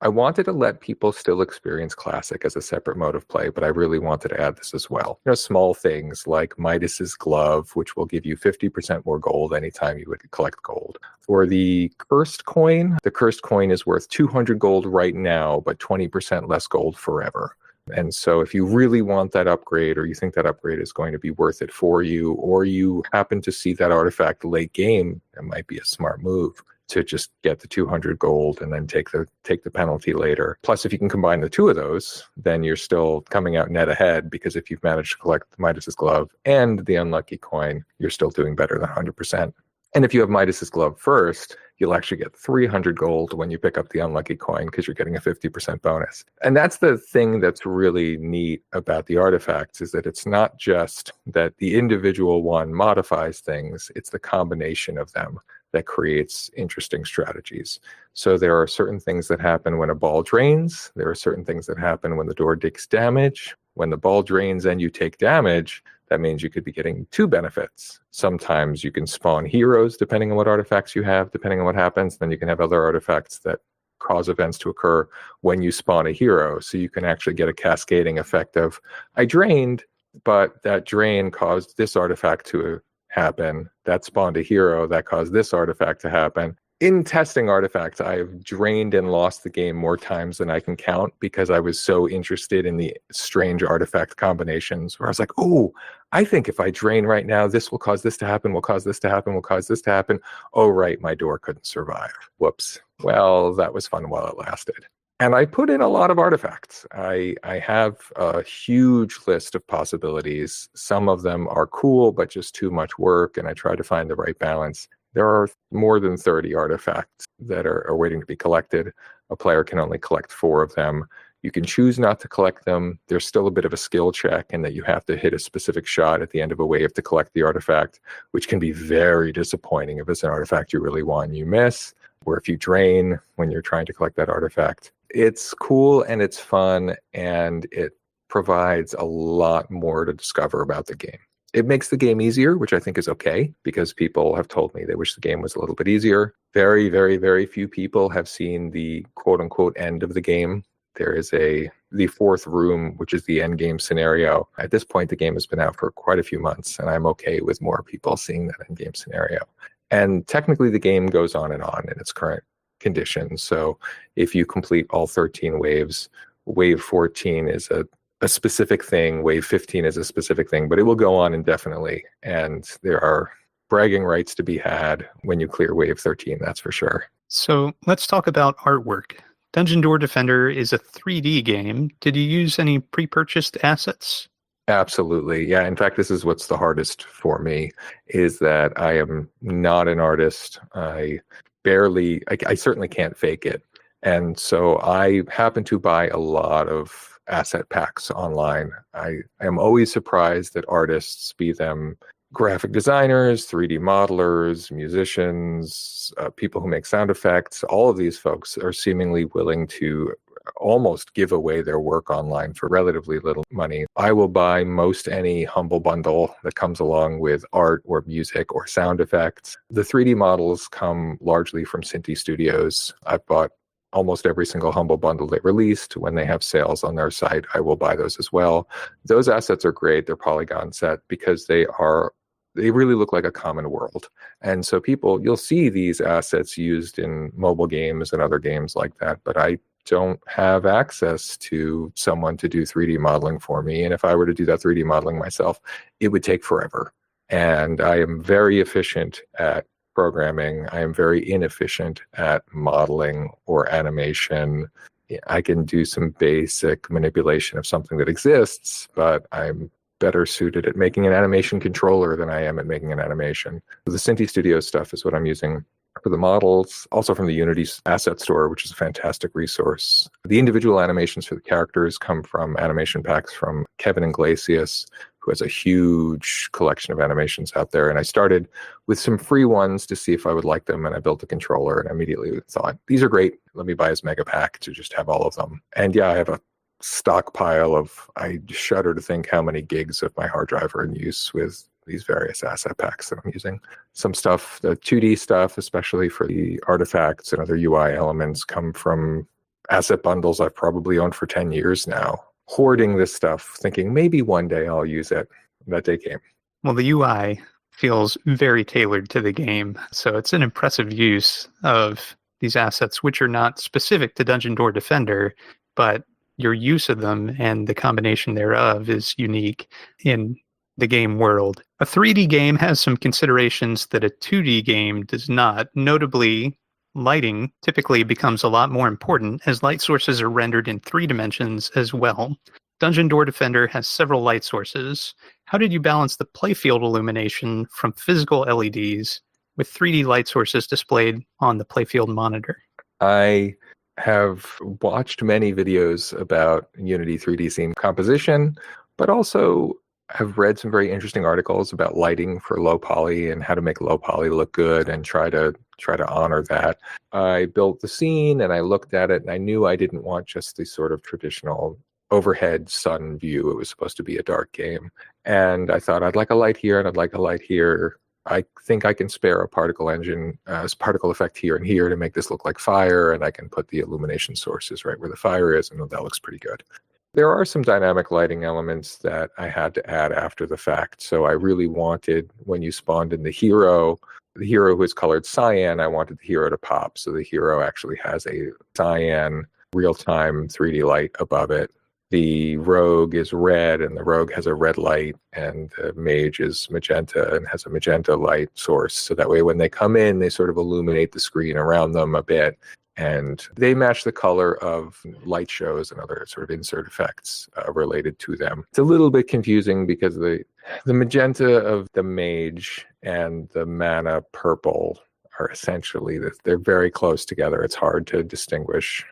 I wanted to let people still experience Classic as a separate mode of play, but I really wanted to add this as well. Small things like Midas's Glove, which will give you 50% more gold anytime you would collect gold. Or the Cursed Coin. The Cursed Coin is worth 200 gold right now, but 20% less gold forever. And so if you really want that upgrade, or you think that upgrade is going to be worth it for you, or you happen to see that artifact late game, it might be a smart move to just get the 200 gold and then take the penalty later. Plus, if you can combine the two of those, then you're still coming out net ahead, because if you've managed to collect Midas's Glove and the Unlucky Coin, you're still doing better than 100%. And if you have Midas's glove first, you'll actually get 300 gold when you pick up the unlucky coin because you're getting a 50% bonus. And that's the thing that's really neat about the artifacts, is that it's not just that the individual one modifies things, it's the combination of them that creates interesting strategies. So there are certain things that happen when a ball drains. There are certain things that happen when the door takes damage. When the ball drains and you take damage, that means you could be getting two benefits. Sometimes you can spawn heroes depending on what artifacts you have, depending on what happens. Then you can have other artifacts that cause events to occur when you spawn a hero. So you can actually get a cascading effect of, I drained, but that drain caused this artifact to happen. That spawned a hero that caused this artifact to happen. In testing artifacts, I've drained and lost the game more times than I can count because I was so interested in the strange artifact combinations where I was like, oh, I think if I drain right now, this will cause this to happen, will cause this to happen, will cause this to happen. Oh, right, my door couldn't survive. Whoops. Well, that was fun while it lasted. And I put in a lot of artifacts. I have a huge list of possibilities. Some of them are cool, but just too much work, and I try to find the right balance. There are more than 30 artifacts that are waiting to be collected. A player can only collect 4 of them. You can choose not to collect them. There's still a bit of a skill check in that you have to hit a specific shot at the end of a wave to collect the artifact, which can be very disappointing if it's an artifact you really want and you miss, or if you drain when you're trying to collect that artifact. It's cool and it's fun, and it provides a lot more to discover about the game. It makes the game easier, which I think is okay, because people have told me they wish the game was a little bit easier. Very, very, very few people have seen the quote-unquote end of the game. There is the 4th room, which is the end game scenario. At this point, the game has been out for quite a few months, and I'm okay with more people seeing that end game scenario. And technically, the game goes on in its current conditions. So if you complete all 13 waves, wave 14 is a specific thing, wave 15 is a specific thing, but it will go on indefinitely. And there are bragging rights to be had when you clear wave 13, that's for sure. So let's talk about artwork. Dungeon Door Defender is a 3D game. Did you use any pre-purchased assets? Absolutely. Yeah. In fact, this is what's the hardest for me, is that I am not an artist. I certainly can't fake it. And so I happen to buy a lot of asset packs online. I am always surprised that artists, be them graphic designers, 3D modelers, musicians, people who make sound effects, all of these folks are seemingly willing to almost give away their work online for relatively little money. I will buy most any humble bundle that comes along with art or music or sound effects. The 3D models come largely from Cinti Studios. I've bought almost every single humble bundle they released. When they have sales on their site, I will buy those as well. Those assets are great. They're polygon set because they really look like a common world. And so you'll see these assets used in mobile games and other games like that, but I don't have access to someone to do 3D modeling for me. And if I were to do that 3D modeling myself, it would take forever. And I am very efficient at programming. I am very inefficient at modeling or animation. I can do some basic manipulation of something that exists, but I'm better suited at making an animation controller than I am at making an animation. The Cinti Studios stuff is what I'm using for the models, also from the Unity asset store, which is a fantastic resource. The individual animations for the characters come from animation packs from Kevin Iglesias, who has a huge collection of animations out there. And I started with some free ones to see if I would like them. And I built a controller and immediately thought, these are great. Let me buy his mega pack to just have all of them. And yeah, I have a stockpile I shudder to think how many gigs of my hard drive are in use with these various asset packs that I'm using. Some stuff, the 2D stuff, especially for the artifacts and other UI elements, come from asset bundles I've probably owned for 10 years now. Hoarding this stuff, thinking maybe one day I'll use it. That day came. Well, the UI feels very tailored to the game, so it's an impressive use of these assets, which are not specific to Dungeon Door Defender, but your use of them and the combination thereof is unique in the game world. A 3D game has some considerations that a 2D game does not. Notably, lighting typically becomes a lot more important as light sources are rendered in 3 dimensions as well. Dungeon Door Defender has several light sources. How did you balance the playfield illumination from physical LEDs with 3D light sources displayed on the playfield monitor? I have watched many videos about Unity 3D scene composition, but also have read some very interesting articles about lighting for low poly and how to make low poly look good and try to honor that. I built the scene and I looked at it and I knew I didn't want just the sort of traditional overhead sun view. It was supposed to be a dark game. And I thought I'd like a light here and I'd like a light here. I think I can spare a particle engine, particle effect here and here to make this look like fire, and I can put the illumination sources right where the fire is, and that looks pretty good. There are some dynamic lighting elements that I had to add after the fact. So I really wanted, when you spawned in the hero who is colored cyan, I wanted the hero to pop. So the hero actually has a cyan real-time 3D light above it. The rogue is red, and the rogue has a red light, and the mage is magenta and has a magenta light source. So that way when they come in, they sort of illuminate the screen around them a bit, and they match the color of light shows and other sort of insert effects related to them. It's a little bit confusing because the magenta of the mage and the mana purple are essentially, they're very close together. It's hard to distinguish.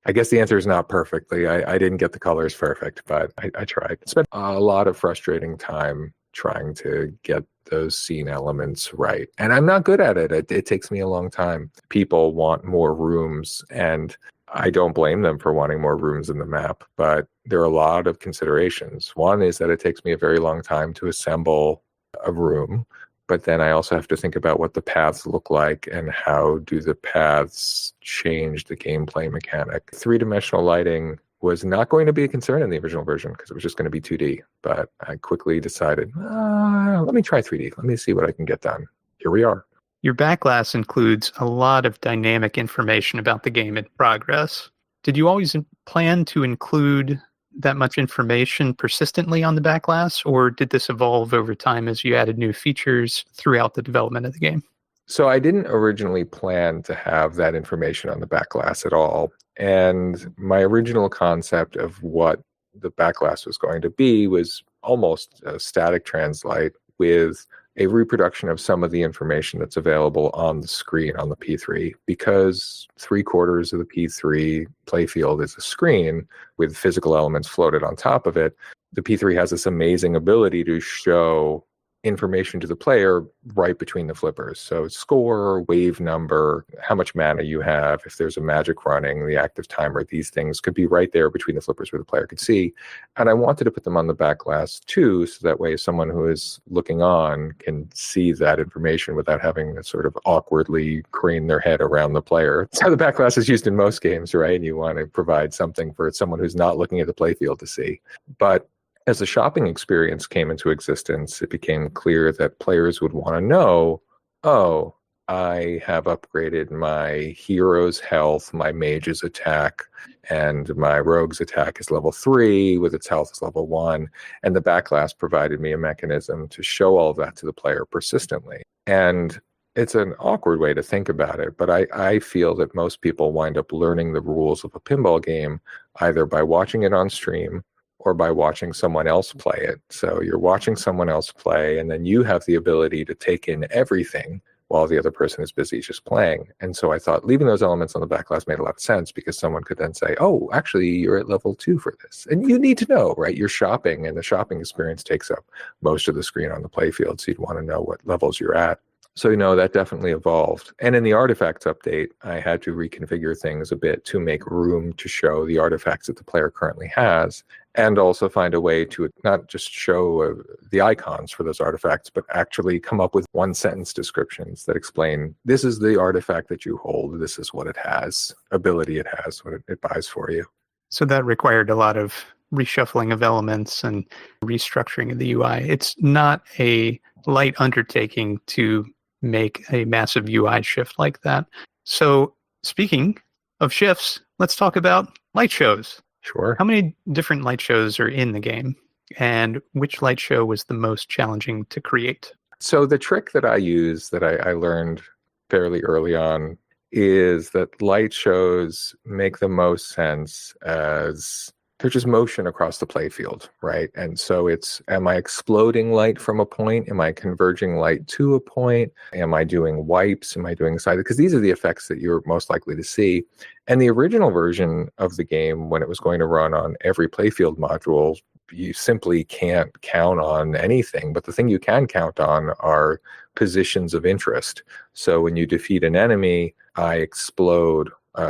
I guess the answer is not perfectly. I didn't get the colors perfect, but I tried. Spent a lot of frustrating time trying to get those scene elements right. And I'm not good at it. It takes me a long time. People want more rooms, and I don't blame them for wanting more rooms in the map, but there are a lot of considerations. One is that it takes me a very long time to assemble a room. But then I also have to think about what the paths look like and how do the paths change the gameplay mechanic. Three-dimensional lighting was not going to be a concern in the original version because it was just going to be 2D. But I quickly decided, let me try 3D. Let me see what I can get done. Here we are. Your backglass includes a lot of dynamic information about the game in progress. Did you always plan to include that much information persistently on the backglass, or did this evolve over time as you added new features throughout the development of the game? So I didn't originally plan to have that information on the backglass at all. And my original concept of what the backglass was going to be was almost a static translight with a reproduction of some of the information that's available on the screen on the P3, because 3/4 of the P3 playfield is a screen with physical elements floated on top of it. The P3 has this amazing ability to show information to the player right between the flippers. So score, wave number, how much mana you have, if there's a magic running, the active timer, these things could be right there between the flippers where the player could see. And I wanted to put them on the backglass too, so that way someone who is looking on can see that information without having to sort of awkwardly crane their head around the player. That's how the backglass is used in most games, right? And you want to provide something for someone who's not looking at the playfield to see. But as the shopping experience came into existence, it became clear that players would want to know, oh, I have upgraded my hero's health, my mage's attack, and my rogue's attack is level 3 with its health is level 1. And the backglass provided me a mechanism to show all of that to the player persistently. And it's an awkward way to think about it, but I feel that most people wind up learning the rules of a pinball game either by watching it on stream or by watching someone else play it. So you're watching someone else play, and then you have the ability to take in everything while the other person is busy just playing. And so I thought leaving those elements on the backglass made a lot of sense, because someone could then say, oh, actually, you're at level 2 for this. And you need to know, right? You're shopping, and the shopping experience takes up most of the screen on the playfield, so you'd want to know what levels you're at. So, that definitely evolved. And in the artifacts update, I had to reconfigure things a bit to make room to show the artifacts that the player currently has, and also find a way to not just show the icons for those artifacts, but actually come up with one-sentence descriptions that explain, this is the artifact that you hold, this is what it has, ability it has, what it buys for you. So that required a lot of reshuffling of elements and restructuring of the UI. It's not a light undertaking to make a massive UI shift like that. So speaking of shifts, let's talk about light shows. Sure. How many different light shows are in the game, and which light show was the most challenging to create? So the trick that I use that I learned fairly early on is that light shows make the most sense as there's just motion across the playfield, right? And so it's, am I exploding light from a point? Am I converging light to a point? Am I doing wipes? Am I doing side? Because these are the effects that you're most likely to see. And the original version of the game, when it was going to run on every playfield module, you simply can't count on anything. But the thing you can count on are positions of interest. So when you defeat an enemy, I explode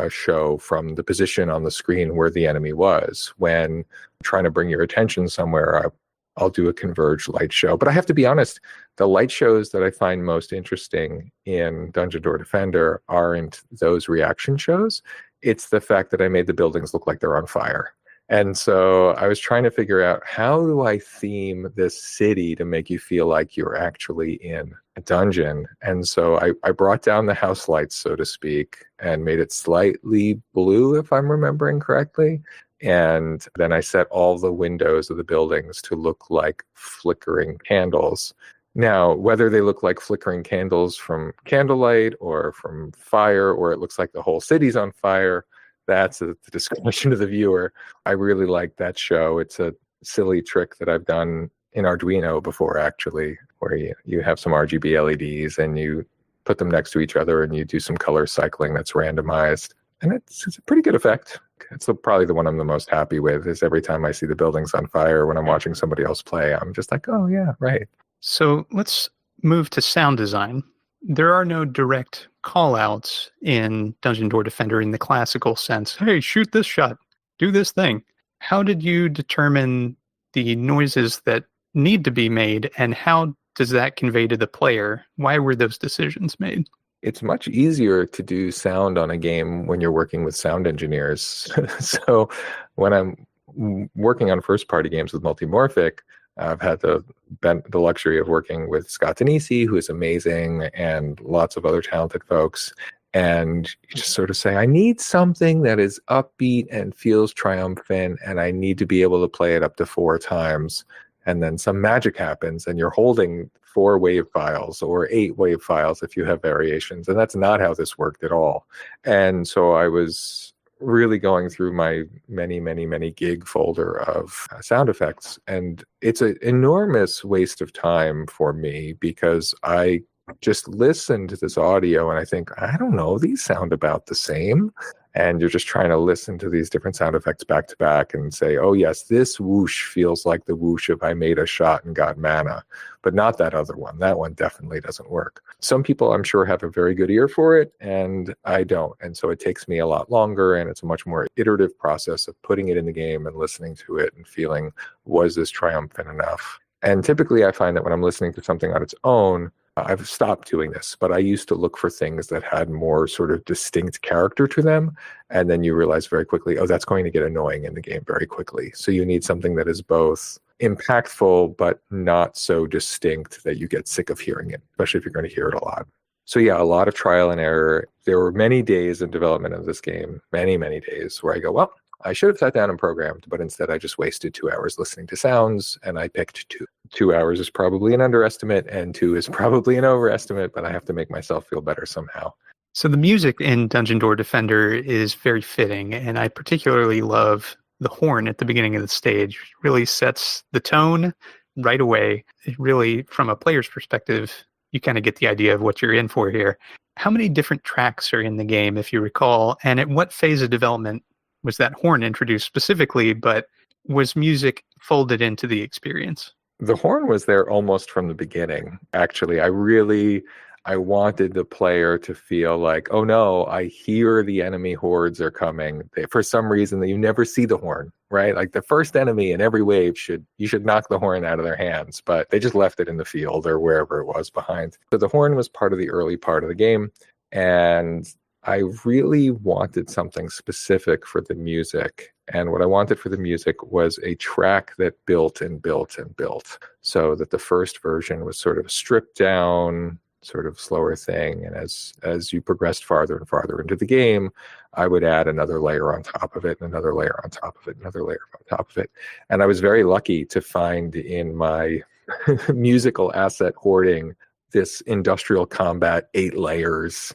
show from the position on the screen where the enemy was. When trying to bring your attention somewhere, I'll do a converged light show. But I have to be honest, the light shows that I find most interesting in Dungeon Door Defender aren't those reaction shows. It's the fact that I made the buildings look like they're on fire. And so I was trying to figure out, how do I theme this city to make you feel like you're actually in a dungeon? And so I brought down the house lights, so to speak, and made it slightly blue, if I'm remembering correctly. And then I set all the windows of the buildings to look like flickering candles. Now, whether they look like flickering candles from candlelight or from fire, or it looks like the whole city's on fire, that's at the discretion of the viewer. I really like that show. It's a silly trick that I've done in Arduino before, actually, where you have some RGB LEDs and you put them next to each other and you do some color cycling that's randomized. And it's a pretty good effect. It's probably the one I'm the most happy with, is every time I see the buildings on fire when I'm watching somebody else play, I'm just like, oh yeah, right. So let's move to sound design. There are no direct call-outs in Dungeon Door Defender in the classical sense. Hey, shoot this shot, do this thing. How did you determine the noises that need to be made, and how does that convey to the player? Why were those decisions made? It's much easier to do sound on a game when you're working with sound engineers. So when I'm working on first-party games with Multimorphic, I've had the luxury of working with Scott Denisi, who is amazing, and lots of other talented folks. And you just sort of say, I need something that is upbeat and feels triumphant, and I need to be able to play it up to 4 times. And then some magic happens, and you're holding 4 wave files or 8 wave files if you have variations. And that's not how this worked at all. And so I was really going through my many gig folder of sound effects. And it's an enormous waste of time for me, because I just listen to this audio and I think, I don't know, these sound about the same. And you're just trying to listen to these different sound effects back to back and say, oh yes, this whoosh feels like the whoosh of I made a shot and got mana, but not that other one. That one definitely doesn't work. Some people, I'm sure, have a very good ear for it, and I don't. And so it takes me a lot longer, and it's a much more iterative process of putting it in the game and listening to it and feeling, was this triumphant enough? And typically I find that when I'm listening to something on its own, I've stopped doing this, but I used to look for things that had more sort of distinct character to them. And then you realize very quickly, oh, that's going to get annoying in the game very quickly. So you need something that is both impactful, but not so distinct that you get sick of hearing it, especially if you're going to hear it a lot. So yeah, a lot of trial and error. There were many days in development of this game, many days where I go, well, I should have sat down and programmed, but instead I just wasted 2 hours listening to sounds, and I picked 2. 2 hours is probably an underestimate, and 2 is probably an overestimate, but I have to make myself feel better somehow. So the music in Dungeon Door Defender is very fitting, and I particularly love the horn at the beginning of the stage. It really sets the tone right away. It really, from a player's perspective, you kind of get the idea of what you're in for here. How many different tracks are in the game, if you recall, and at what phase of development was that horn introduced specifically, but was music folded into the experience? The horn was there almost from the beginning. Actually, I wanted the player to feel like, oh no, I hear the enemy hordes are coming. For some reason that you never see the horn, right? Like the first enemy in every wave you should knock the horn out of their hands, but they just left it in the field or wherever it was behind. So the horn was part of the early part of the game, and I really wanted something specific for the music. And what I wanted for the music was a track that built and built and built, so that the first version was sort of a stripped down, sort of slower thing. And as you progressed farther and farther into the game, I would add another layer on top of it, and another layer on top of it, another layer on top of it. And I was very lucky to find in my musical asset hoarding this Industrial Combat 8 layers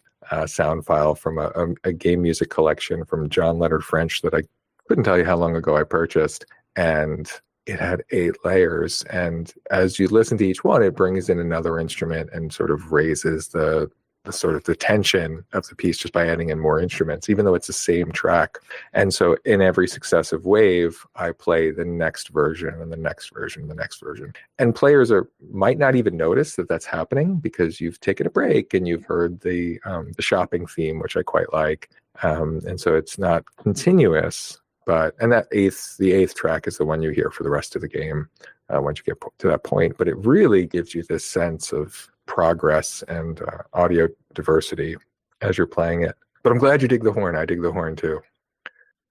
sound file from a game music collection from John Leonard French that I couldn't tell you how long ago I purchased, and it had 8 layers. And as you listen to each one, it brings in another instrument and sort of raises the sort of the tension of the piece just by adding in more instruments, even though it's the same track. And so in every successive wave, I play the next version and the next version, and the next version. And players might not even notice that that's happening because you've taken a break and you've heard the shopping theme, which I quite like. And so it's not continuous, and the eighth track is the one you hear for the rest of the game once you get to that point. But it really gives you this sense of progress and audio diversity as you're playing it. But I'm glad you dig the horn. I dig the horn too.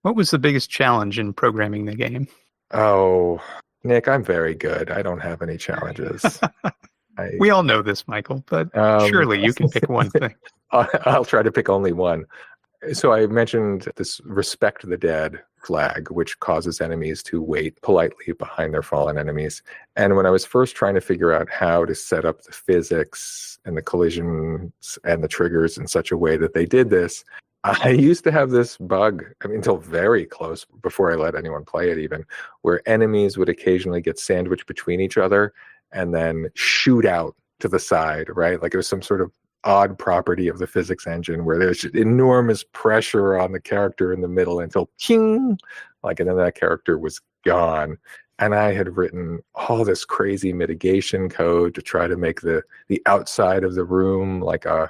What was the biggest challenge in programming the game? Oh, Nick, I'm very good. I don't have any challenges. We all know this, Michael, but surely you can pick one thing. I'll try to pick only one. So I mentioned this respect the dead flag, which causes enemies to wait politely behind their fallen enemies. And when I was first trying to figure out how to set up the physics and the collisions and the triggers in such a way that they did this, I used to have this bug, until very close before I let anyone play it even, where enemies would occasionally get sandwiched between each other and then shoot out to the side, right? Like it was some sort of odd property of the physics engine where there's enormous pressure on the character in the middle until ting, and then that character was gone. And I had written all this crazy mitigation code to try to make the outside of the room like a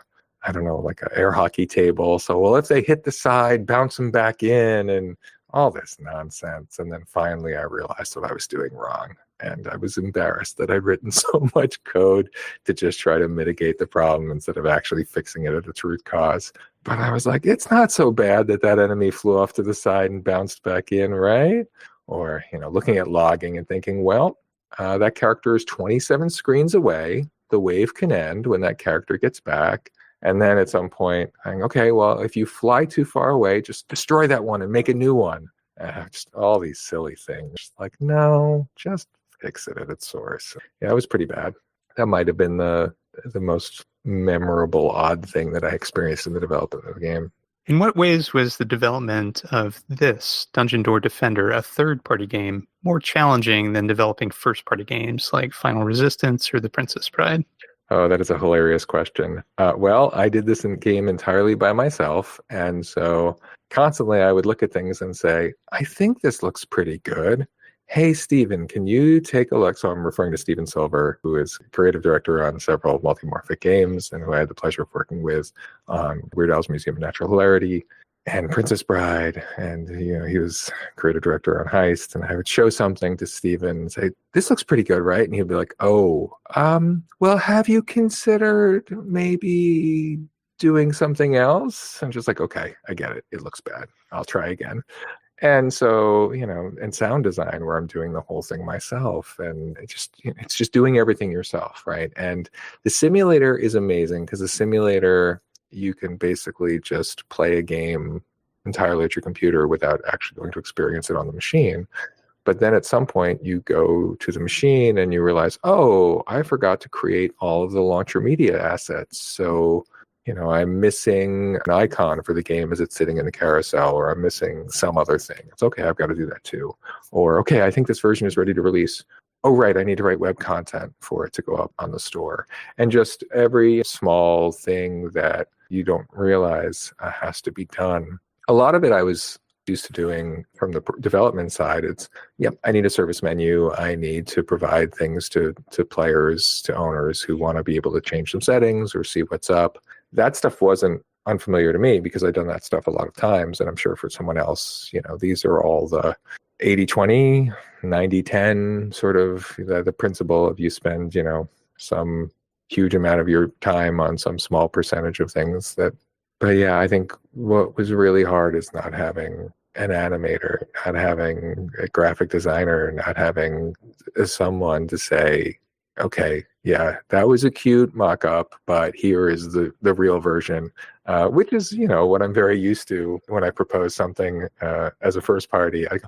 air hockey table. So, well, if they hit the side, bounce them back in and all this nonsense. And then finally I realized what I was doing wrong. And I was embarrassed that I'd written so much code to just try to mitigate the problem instead of actually fixing it at its root cause. But I was like, it's not so bad that enemy flew off to the side and bounced back in, right? Or, looking at logging and thinking, well, that character is 27 screens away. The wave can end when that character gets back. And then at some point, okay, well, if you fly too far away, just destroy that one and make a new one. Just all these silly things. Like, no, just fix it at its source. Yeah, it was pretty bad. That might have been the most memorable odd thing that I experienced in the development of the game. In what ways was the development of this Dungeon Door Defender, a third-party game, more challenging than developing first-party games like Final Resistance or The Princess Bride? Oh, that is a hilarious question. Well, I did this game entirely by myself, and so constantly I would look at things and say, I think this looks pretty good. Hey, Steven, can you take a look? So I'm referring to Steven Silver, who is creative director on several Multimorphic games and who I had the pleasure of working with on Weird Al's Museum of Natural Hilarity and Princess Bride. And, he was creative director on Heist. And I would show something to Steven and say, this looks pretty good, right? And he'd be like, oh, well, have you considered maybe doing something else? I'm just like, okay, I get it. It looks bad. I'll try again. And so, in sound design where I'm doing the whole thing myself and it's just doing everything yourself, right? And the simulator is amazing because the simulator, you can basically just play a game entirely at your computer without actually going to experience it on the machine. But then at some point you go to the machine and you realize, oh, I forgot to create all of the launcher media assets. So I'm missing an icon for the game as it's sitting in the carousel, or I'm missing some other thing. It's okay, I've got to do that too. Or, okay, I think this version is ready to release. Oh, right, I need to write web content for it to go up on the store. And just every small thing that you don't realize has to be done. A lot of it I was used to doing from the development side. It's, I need a service menu. I need to provide things to players, to owners who want to be able to change some settings or see what's up. That stuff wasn't unfamiliar to me because I'd done that stuff a lot of times. And I'm sure for someone else, these are all the 80-20, 90-10 sort of the principle of you spend, some huge amount of your time on some small percentage of things that. But yeah, I think what was really hard is not having an animator, not having a graphic designer, not having someone to say, okay, yeah, that was a cute mock-up, but here is the real version, which is, what I'm very used to when I propose something as a first party. I go,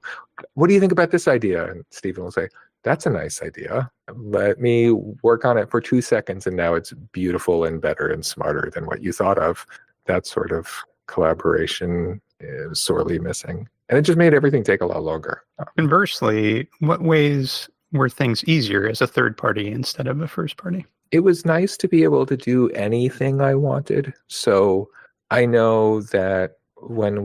what do you think about this idea? And Stephen will say, that's a nice idea. Let me work on it for 2 seconds, and now it's beautiful and better and smarter than what you thought of. That sort of collaboration is sorely missing. And it just made everything take a lot longer. Conversely, what ways were things easier as a third party instead of a first party? It was nice to be able to do anything I wanted. So I know that when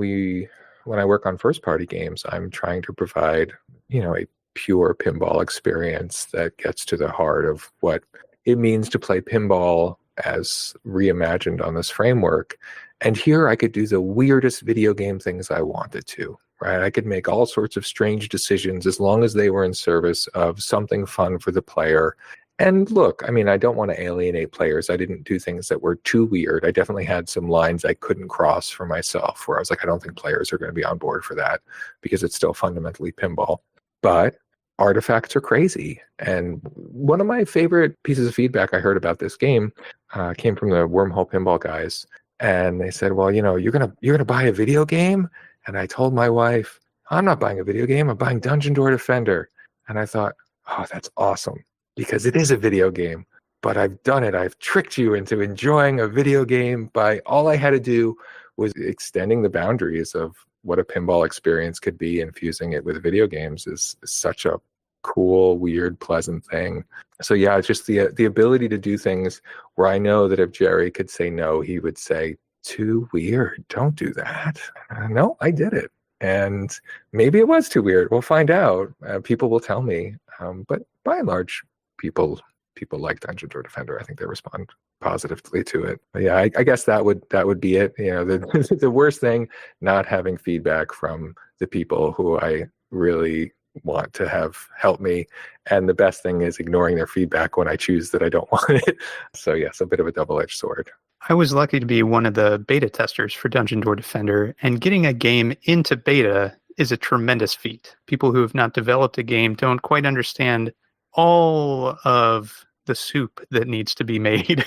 I work on first party games, I'm trying to provide, a pure pinball experience that gets to the heart of what it means to play pinball as reimagined on this framework. And here I could do the weirdest video game things I wanted to, right? I could make all sorts of strange decisions as long as they were in service of something fun for the player. And look, I mean, I don't want to alienate players. I didn't do things that were too weird. I definitely had some lines I couldn't cross for myself where I was like, I don't think players are going to be on board for that because it's still fundamentally pinball. But artifacts are crazy. And one of my favorite pieces of feedback I heard about this game came from the Wormhole Pinball guys. And they said, well, you're gonna buy a video game? And I told my wife, I'm not buying a video game. I'm buying Dungeon Door Defender. And I thought, oh, that's awesome. Because it is a video game, but I've done it. I've tricked you into enjoying a video game by all I had to do was extending the boundaries of what a pinball experience could be, and fusing it with video games is such a cool, weird, pleasant thing. So yeah, it's just the ability to do things where I know that if Jerry could say no, he would say, too weird, don't do that. No, I did it. And maybe it was too weird. We'll find out. People will tell me. But by and large, people like Dungeon Door Defender. I think they respond positively to it. But yeah, I guess that would be it. The worst thing, not having feedback from the people who I really want to have help me, and the best thing is ignoring their feedback when I choose that I don't want it. So yes, a bit of a double-edged sword. I was lucky to be one of the beta testers for Dungeon Door Defender, and getting a game into beta is a tremendous feat. People who have not developed a game don't quite understand all of the soup that needs to be made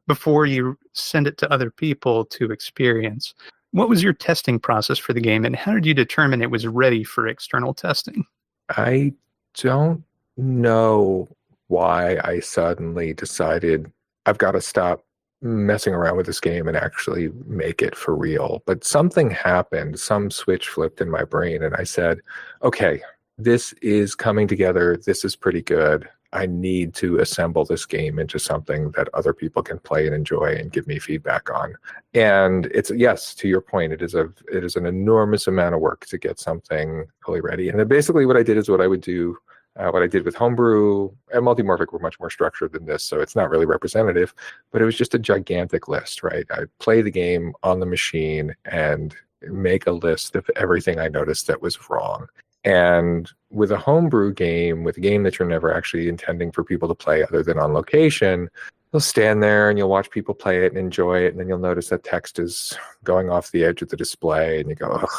before you send it to other people to experience. What was your testing process for the game, and how did you determine it was ready for external testing? I don't know why I suddenly decided I've got to stop messing around with this game and actually make it for real. But something happened, some switch flipped in my brain, and I said, okay, this is coming together. This is pretty good. I need to assemble this game into something that other people can play and enjoy and give me feedback on. And it's, yes, to your point, it is an enormous amount of work to get something fully ready. And then basically what I did is what I would do, what I did with Homebrew and Multimorphic were much more structured than this, so it's not really representative, but it was just a gigantic list, right? I'd play the game on the machine and make a list of everything I noticed that was wrong. And with a homebrew game, with a game that you're never actually intending for people to play other than on location, you'll stand there and you'll watch people play it and enjoy it, and then you'll notice that text is going off the edge of the display, and you go, ugh,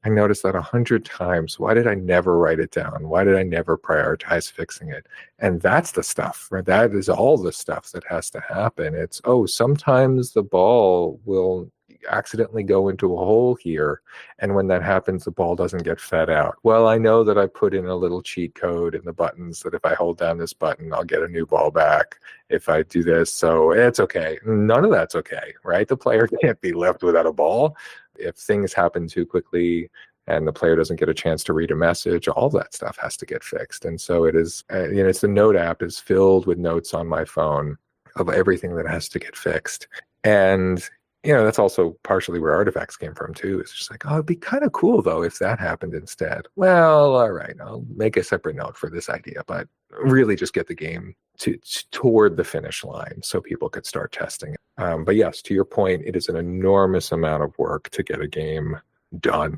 I noticed that 100 times. Why did I never write it down? Why did I never prioritize fixing it? And that's the stuff, right? That is all the stuff that has to happen. It's, sometimes the ball will accidentally go into a hole here, and when that happens, the ball doesn't get fed out. Well, I know that I put in a little cheat code in the buttons that if I hold down this button, I'll get a new ball back if I do this. So it's okay. None of that's okay, right? The player can't be left without a ball. If things happen too quickly and the player doesn't get a chance to read a message, all that stuff has to get fixed. And so it is, it's the Note app is filled with notes on my phone of everything that has to get fixed. And that's also partially where artifacts came from too. It's just like, it'd be kind of cool though if that happened instead. Well, all right, I'll make a separate note for this idea, but really just get the game toward the finish line so people could start testing it. But yes, to your point, it is an enormous amount of work to get a game done.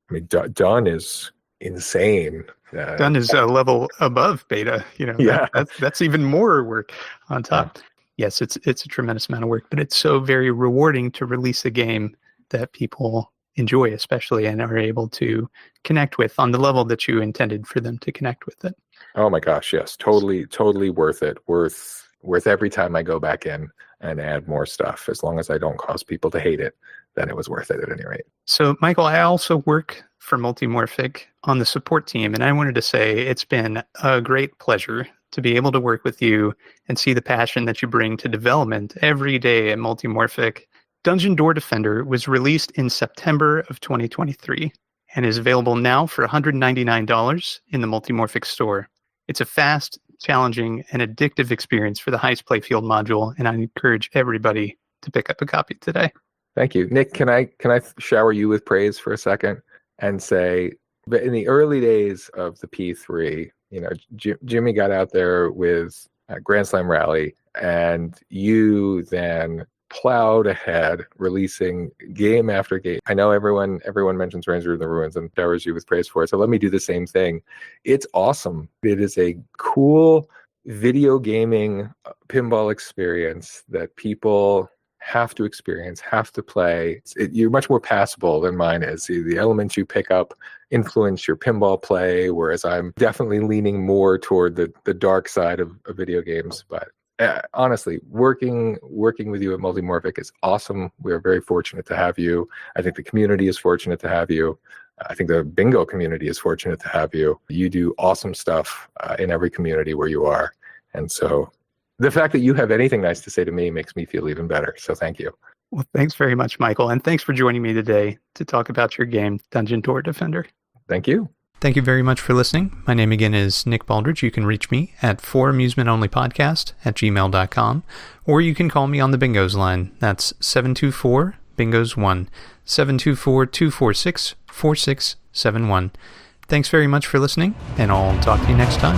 I mean, done is insane. Done is a level above beta. Yeah. That's even more work on top. Yeah. Yes, it's a tremendous amount of work, but it's so very rewarding to release a game that people enjoy, especially, and are able to connect with on the level that you intended for them to connect with it. Oh my gosh, yes, totally worth it. Worth every time I go back in and add more stuff. As long as I don't cause people to hate it, then it was worth it at any rate. So, Michael, I also work for Multimorphic on the support team, and I wanted to say it's been a great pleasure to be able to work with you and see the passion that you bring to development every day at Multimorphic. Dungeon Door Defender was released in September of 2023, and is available now for $199 in the Multimorphic store. It's a fast, challenging, and addictive experience for the Heist Playfield module, and I encourage everybody to pick up a copy today. Thank you. Nick, can I shower you with praise for a second and say that in the early days of the P3, Jimmy got out there with Grand Slam Rally, and you then plowed ahead, releasing game after game. I know everyone mentions Ranger in the Ruins and showers you with praise for it, so let me do the same thing. It's awesome. It is a cool video gaming pinball experience that people have to experience, have to play. You're much more passable than mine is. The elements you pick up influence your pinball play, whereas I'm definitely leaning more toward the dark side of video games. But honestly, working with you at Multimorphic is awesome. We are very fortunate to have you. I think the community is fortunate to have you. I think the bingo community is fortunate to have you. You do awesome stuff in every community where you are. And so the fact that you have anything nice to say to me makes me feel even better. So thank you. Well, thanks very much, Michael. And thanks for joining me today to talk about your game, Dungeon Door Defender. Thank you. Thank you very much for listening. My name again is Nick Baldridge. You can reach me at foramusementonlypodcast@gmail.com, or you can call me on the Bingos line. That's 724-BINGOS1, 724-246-4671. Thanks very much for listening, and I'll talk to you next time.